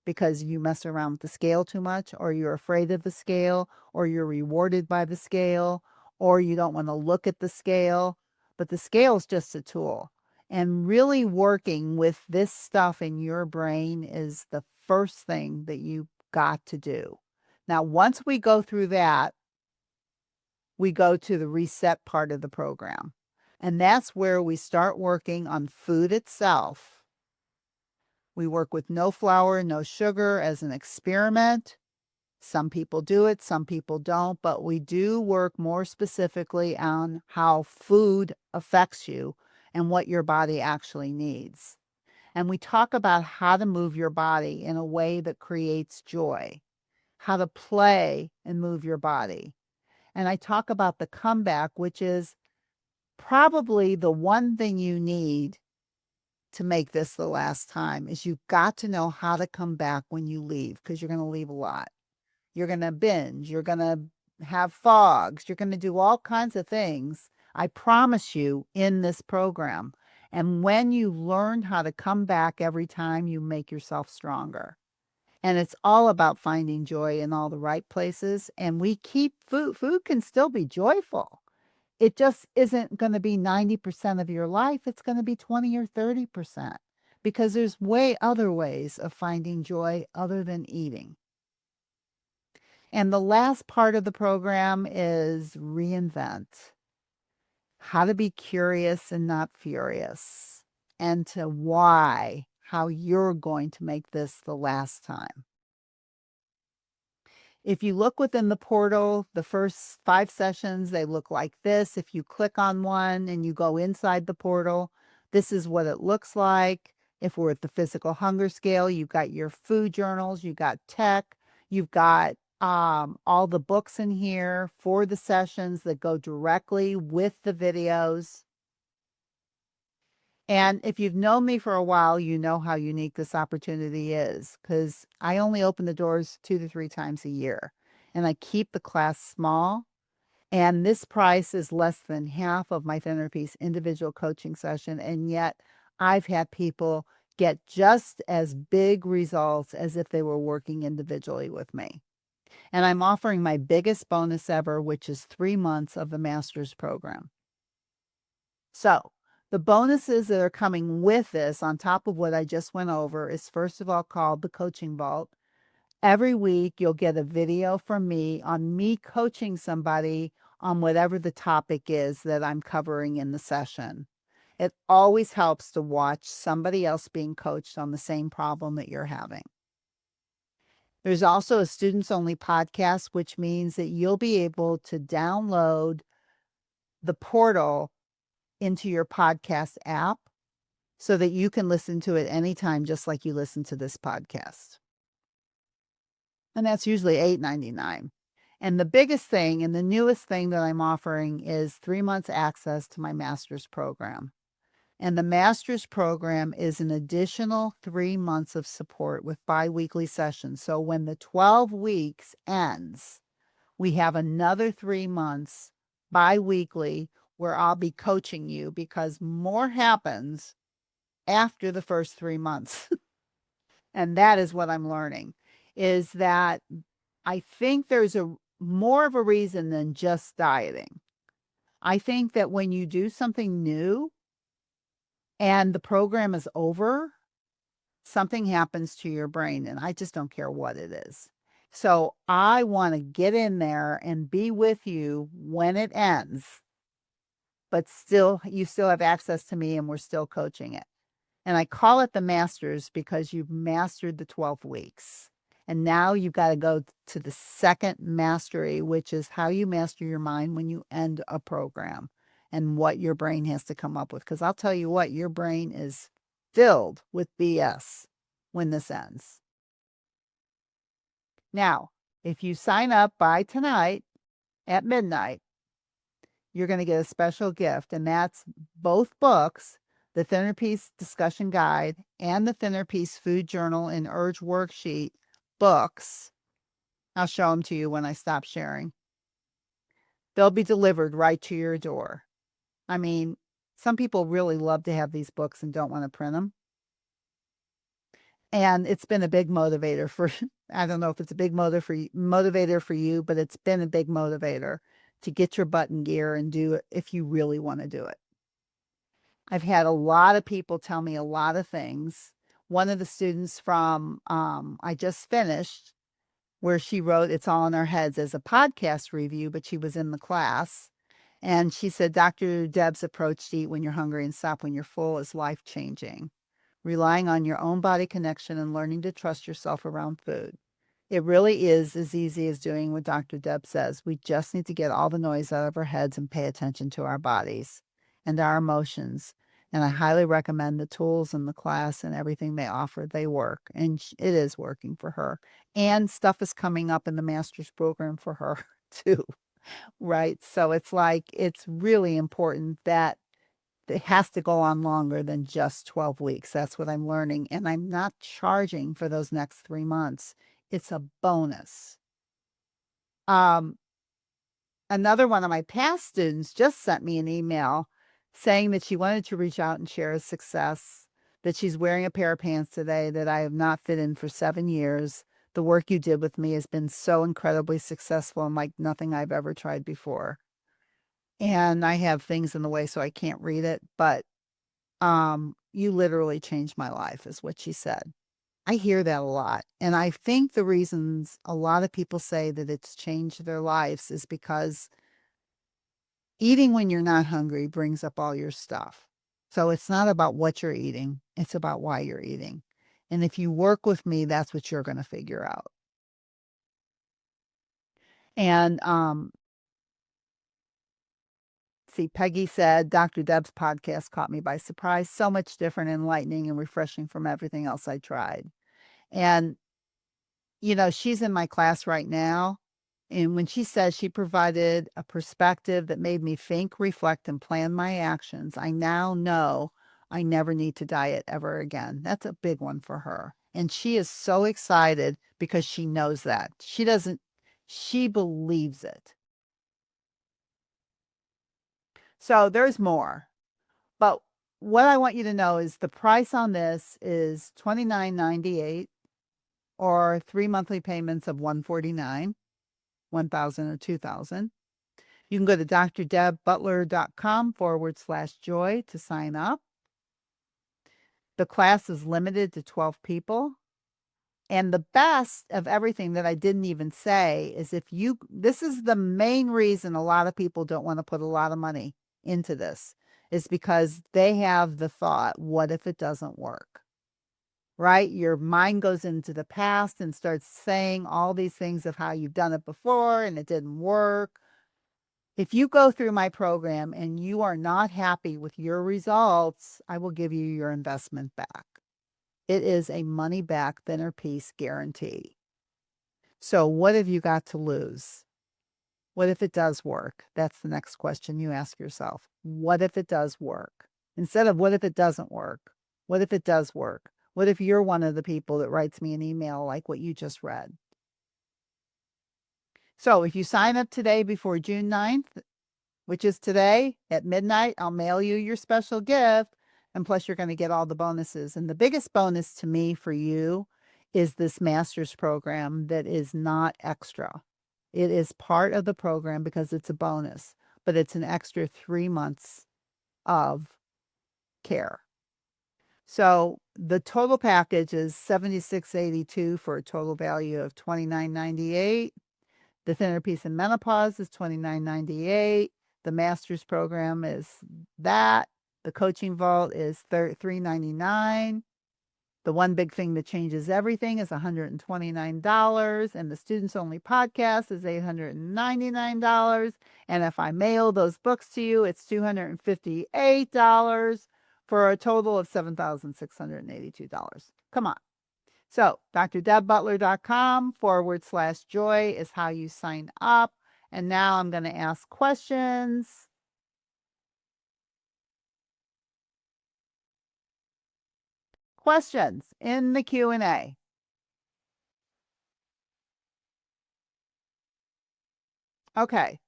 because you mess around with the scale too much, or you're afraid of the scale, or you're rewarded by the scale, or you don't want to look at the scale. But the scale is just a tool. And really working with this stuff in your brain is the first thing that you got to do. Now, once we go through that, we go to the reset part of the program. And that's where we start working on food itself. We work with no flour, no sugar as an experiment. Some people do it, some people don't, but we do work more specifically on how food affects you and what your body actually needs. And we talk about how to move your body in a way that creates joy, how to play and move your body. And I talk about the comeback, which is probably the one thing you need to make this the last time is you've got to know how to come back when you leave, because you're going to leave a lot. You're going to binge. You're going to have fogs. You're going to do all kinds of things, I promise you, in this program. And when you learn how to come back every time, you make yourself stronger. And it's all about finding joy in all the right places. And we keep food. Food can still be joyful. It just isn't going to be 90% of your life. It's going to be 20 or 30% because there's way other ways of finding joy other than eating. And the last part of the program is reinvent. How to be curious and not furious. And to why, how you're going to make this the last time. If you look within the portal, the first 5 sessions, they look like this. If you click on one and you go inside the portal, this is what it looks like. If we're at the physical hunger scale, you've got your food journals, you've got tech, you've got all the books in here for the sessions that go directly with the videos. And if you've known me for a while, you know how unique this opportunity is because I only open the doors 2 to 3 times a year and I keep the class small. And this price is less than half of my Thinner Piece individual coaching session. And yet I've had people get just as big results as if they were working individually with me. And I'm offering my biggest bonus ever, which is 3 months of the master's program. So the bonuses that are coming with this on top of what I just went over is first of all called the Coaching Vault. Every week you'll get a video from me on me coaching somebody on whatever the topic is that I'm covering in the session. It always helps to watch somebody else being coached on the same problem that you're having. There's also a students only podcast, which means that you'll be able to download the portal into your podcast app so that you can listen to it anytime, just like you listen to this podcast. And that's usually $8.99. And the biggest thing and the newest thing that I'm offering is 3 months access to my master's program. And the master's program is an additional 3 months of support with biweekly sessions. So when the 12 weeks ends, we have another 3 months biweekly where I'll be coaching you, because more happens after the first 3 months. And that is what I'm learning, is that I think there's a more of a reason than just dieting. I think that when you do something new and the program is over, something happens to your brain, and I just don't care what it is. So I want to get in there and be with you when it ends, but still, you still have access to me and we're still coaching it. And I call it the masters because you've mastered the 12 weeks. And now you've got to go to the second mastery, which is how you master your mind when you end a program and what your brain has to come up with. Because I'll tell you what, your brain is filled with BS when this ends. Now, if you sign up by tonight at midnight, you're going to get a special gift, and that's both books, the Thinner Piece Discussion Guide and the Thinner Piece Food Journal and Urge Worksheet books. I'll show them to you when I stop sharing. They'll be delivered right to your door. I mean, some people really love to have these books and don't want to print them. And it's been a big motivator for, I don't know if it's a big motivator for you, but it's been a big motivator to get your butt in gear and do it if you really want to do it. I've had a lot of people tell me a lot of things. One of the students from I just finished, where she wrote It's All in Our Heads as a podcast review, but she was in the class. And she said, Dr. Deb's approach to eat when you're hungry and stop when you're full is life-changing. Relying on your own body connection and learning to trust yourself around food. It really is as easy as doing what Dr. Deb says. We just need to get all the noise out of our heads and pay attention to our bodies and our emotions. And I highly recommend the tools in the class and everything they offer. They work, and it is working for her. And stuff is coming up in the master's program for her too, right? So it's like, it's really important that it has to go on longer than just 12 weeks. That's what I'm learning. And I'm not charging for those next 3 months. It's a bonus. Another one of my past students just sent me an email saying that she wanted to reach out and share a success, that she's wearing a pair of pants today that I have not fit in for 7 years. The work you did with me has been so incredibly successful and like nothing I've ever tried before. And I have things in the way, so I can't read it, but you literally changed my life, is what she said. I hear that a lot. And I think the reasons a lot of people say that it's changed their lives is because eating when you're not hungry brings up all your stuff. So it's not about what you're eating, it's about why you're eating. And if you work with me, that's what you're going to figure out. And see, Peggy said, Dr. Deb's podcast caught me by surprise. So much different, enlightening, and refreshing from everything else I tried. And, you know, she's in my class right now. And when she says she provided a perspective that made me think, reflect, and plan my actions, I now know I never need to diet ever again. That's a big one for her. And she is so excited because she knows that. She believes it. So there's more. But what I want you to know is the price on this is $29.98 or 3 monthly payments of $149, $1,000 or $2,000. You can go to drdebbutler.com/joy to sign up. The class is limited to 12 people. And the best of everything that I didn't even say is this is the main reason a lot of people don't want to put a lot of money into this, is because they have the thought, what if it doesn't work? Right? Your mind goes into the past and starts saying all these things of how you've done it before and it didn't work. If you go through my program and you are not happy with your results, I will give you your investment back. It is a money back thinner piece guarantee. So what have you got to lose? What if it does work? That's the next question you ask yourself. What if it does work? Instead of what if it doesn't work? What if it does work? What if you're one of the people that writes me an email like what you just read? So if you sign up today before June 9th, which is today at midnight, I'll mail you your special gift. And plus, you're going to get all the bonuses. And the biggest bonus to me for you is this master's program that is not extra. It is part of the program because it's a bonus, but it's an extra 3 months of care. So the total package is $76.82 for a total value of $29.98. The thinner piece in menopause is $29.98. The master's program is that. The coaching vault is $399. The one big thing that changes everything is $129. And the students only podcast is $899. And if I mail those books to you, it's $258 for a total of $7,682. Come on. So drdebbutler.com/joy is how you sign up. And now I'm going to ask questions. Questions in the Q&A. Okay.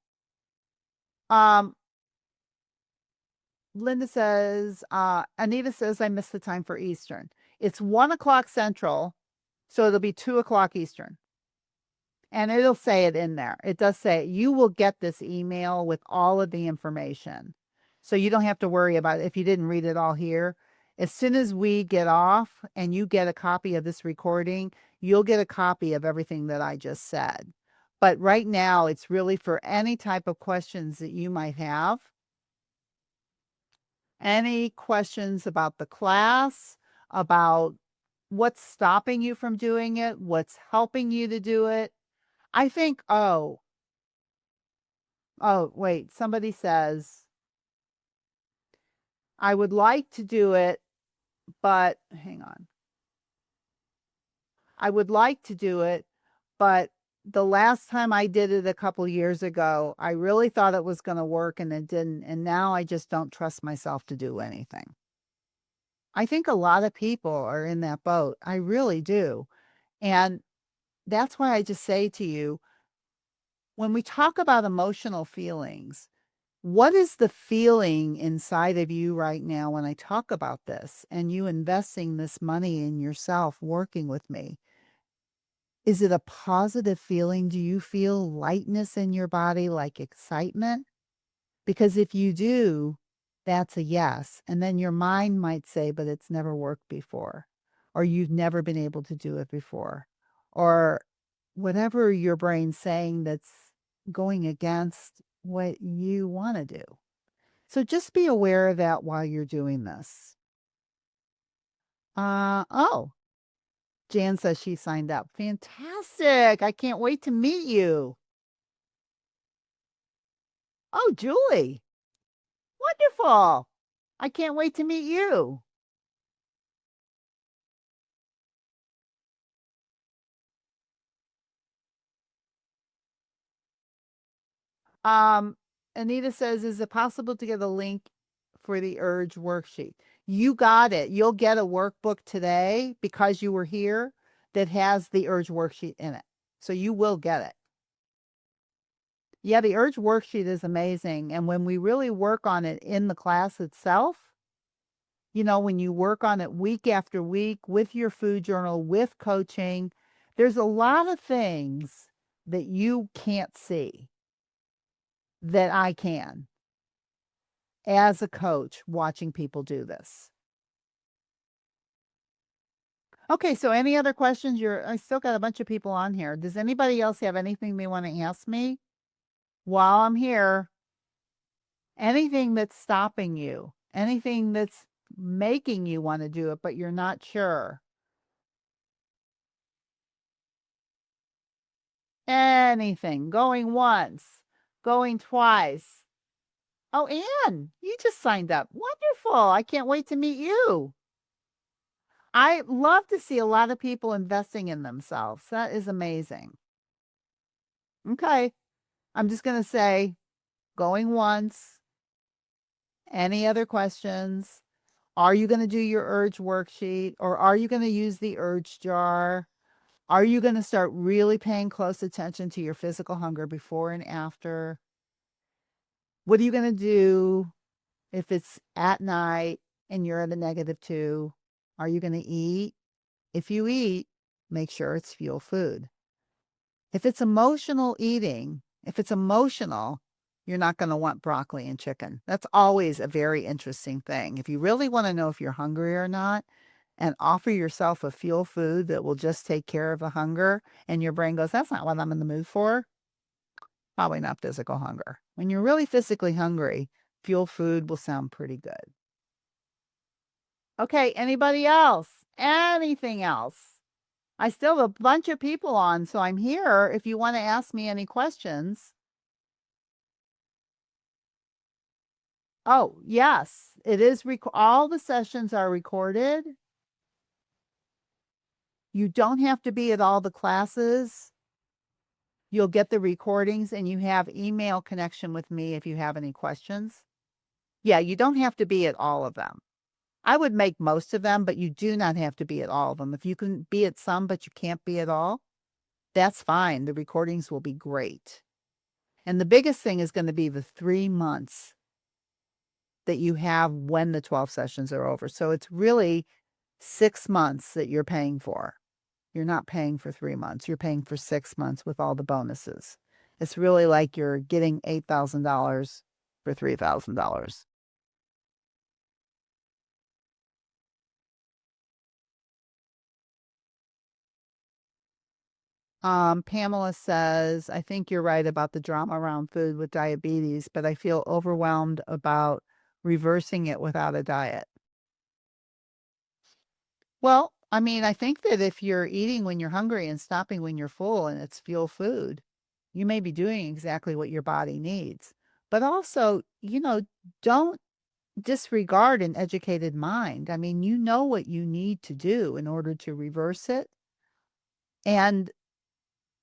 Linda says, Anita says, I missed the time for Eastern. It's 1 o'clock Central, so it'll be 2 o'clock Eastern. And it'll say it in there. It does say you will get this email with all of the information. So you don't have to worry about it if you didn't read it all here. As soon as we get off and you get a copy of this recording, you'll get a copy of everything that I just said. But right now, it's really for any type of questions that you might have. Any questions about the class, about what's stopping you from doing it, what's helping you to do it. I think, wait, somebody says, I would like to do it, but hang on. I would like to do it, but the last time I did it a couple years ago, I really thought it was going to work and it didn't. And now I just don't trust myself to do anything. I think a lot of people are in that boat. I really do. And that's why I just say to you, when we talk about emotional feelings, what is the feeling inside of you right now when I talk about this and you investing this money in yourself, working with me? Is it a positive feeling? Do you feel lightness in your body, like excitement? Because if you do, that's a yes. And then your mind might say, but it's never worked before, or you've never been able to do it before, or whatever your brain's saying that's going against what you want to do. So just be aware of that while you're doing this. Oh, Jan says she signed up. Fantastic. I can't wait to meet you. Oh, Julie. Wonderful. I can't wait to meet you. Um, Anita says, is it possible to get a link for the urge worksheet? You got it. You'll get a workbook today because you were here that has the urge worksheet in it. So you will get it. Yeah, the urge worksheet is amazing. And when we really work on it in the class itself, when you work on it week after week with your food journal, with coaching, there's a lot of things that you can't see that I can as a coach watching people do this. Okay, so any other questions? I still got a bunch of people on here. Does anybody else have anything they want to ask me while I'm here? Anything that's stopping you, anything that's making you want to do it, but you're not sure. Anything. Going once, going twice. Oh, Anne, you just signed up. Wonderful. I can't wait to meet you. I love to see a lot of people investing in themselves. That is amazing. Okay. I'm just going to say going once. Any other questions? Are you going to do your urge worksheet or are you going to use the urge jar? Are you going to start really paying close attention to your physical hunger before and after? What are you going to do if it's at night and you're at a -2? Are you going to eat? If you eat, make sure it's fuel food. If it's emotional eating, if it's emotional, you're not going to want broccoli and chicken. That's always a very interesting thing. If you really want to know if you're hungry or not, and offer yourself a fuel food that will just take care of the hunger, and your brain goes, that's not what I'm in the mood for, probably not physical hunger. When you're really physically hungry, fuel food will sound pretty good. Okay, anybody else? Anything else? I still have a bunch of people on, so I'm here if you want to ask me any questions. Oh, yes, it is. All the sessions are recorded. You don't have to be at all the classes. You'll get the recordings and you have email connection with me if you have any questions. Yeah, you don't have to be at all of them. I would make most of them, but you do not have to be at all of them. If you can be at some, but you can't be at all, that's fine. The recordings will be great. And the biggest thing is going to be the 3 months that you have when the 12 sessions are over. So it's really 6 months that you're paying for. You're not paying for 3 months. You're paying for 6 months with all the bonuses. It's really like you're getting $8,000 for $3,000. Pamela says, I think you're right about the drama around food with diabetes, but I feel overwhelmed about reversing it without a diet. Well, I mean, I think that if you're eating when you're hungry and stopping when you're full and it's fuel food, you may be doing exactly what your body needs. But also, don't disregard an educated mind. I mean, you know what you need to do in order to reverse it. And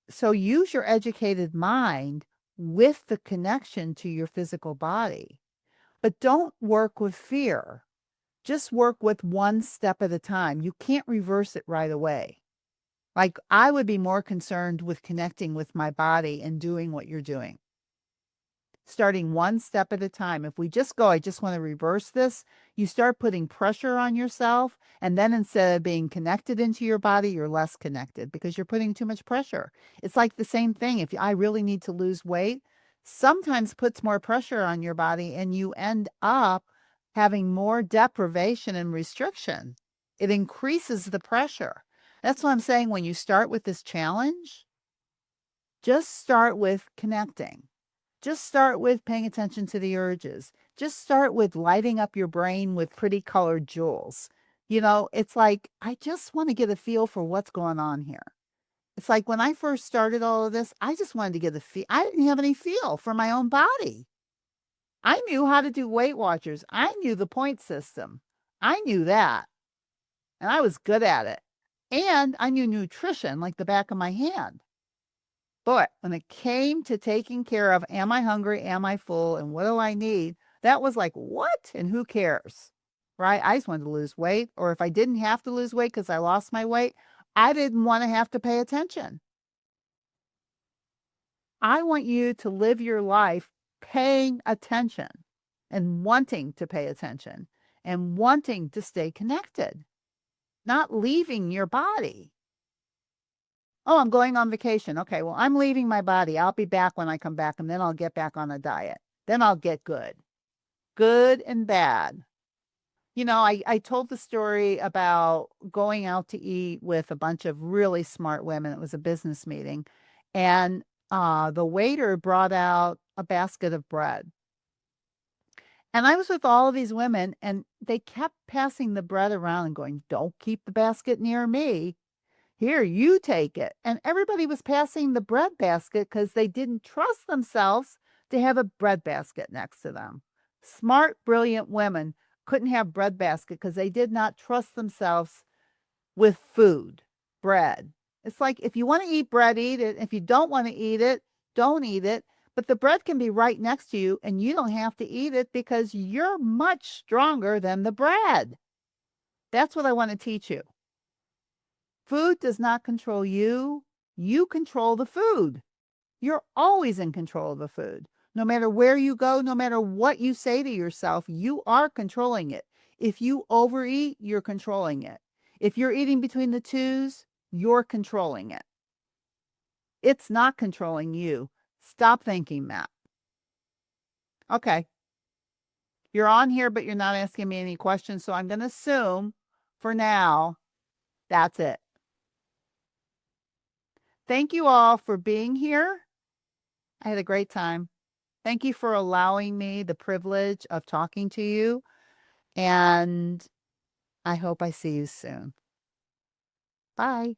so use your educated mind with the connection to your physical body. But don't work with fear. Just work with one step at a time. You can't reverse it right away. Like, I would be more concerned with connecting with my body and doing what you're doing. Starting one step at a time. If we just go, I just want to reverse this, you start putting pressure on yourself. And then instead of being connected into your body, you're less connected because you're putting too much pressure. It's like the same thing. If I really need to lose weight, sometimes puts more pressure on your body and you end up having more deprivation and restriction. It increases the pressure. That's what I'm saying. When you start with this challenge, just start with connecting. Just start with paying attention to the urges. Just start with lighting up your brain with pretty colored jewels. It's like, I just want to get a feel for what's going on here. It's like when I first started all of this, I just wanted to get a feel. I didn't have any feel for my own body. I knew how to do Weight Watchers. I knew the point system. I knew that. And I was good at it. And I knew nutrition like the back of my hand. But when it came to taking care of, am I hungry? Am I full? And what do I need? That was like, what? And who cares? Right? I just wanted to lose weight. Or if I didn't have to lose weight because I lost my weight, I didn't want to have to pay attention. I want you to live your life paying attention and wanting to pay attention and wanting to stay connected, not leaving your body. Oh, I'm going on vacation. Okay, well, I'm leaving my body. I'll be back when I come back, and then I'll get back on a diet. Then I'll get good. Good and bad. I told the story about going out to eat with a bunch of really smart women. It was a business meeting. And the waiter brought out a basket of bread. And I was with all of these women, and they kept passing the bread around and going, "Don't keep the basket near me. Here, you take it." And everybody was passing the bread basket because they didn't trust themselves to have a bread basket next to them. Smart, brilliant women couldn't have bread basket because they did not trust themselves with food, bread. It's like if you want to eat bread, eat it. If you don't want to eat it, don't eat it. But the bread can be right next to you and you don't have to eat it because you're much stronger than the bread. That's what I want to teach you. Food does not control you. You control the food. You're always in control of the food. No matter where you go, no matter what you say to yourself, you are controlling it. If you overeat, you're controlling it. If you're eating between the twos, you're controlling it. It's not controlling you. Stop thinking that. Okay. You're on here, but you're not asking me any questions. So I'm going to assume for now that's it. Thank you all for being here. I had a great time. Thank you for allowing me the privilege of talking to you. And I hope I see you soon. Bye.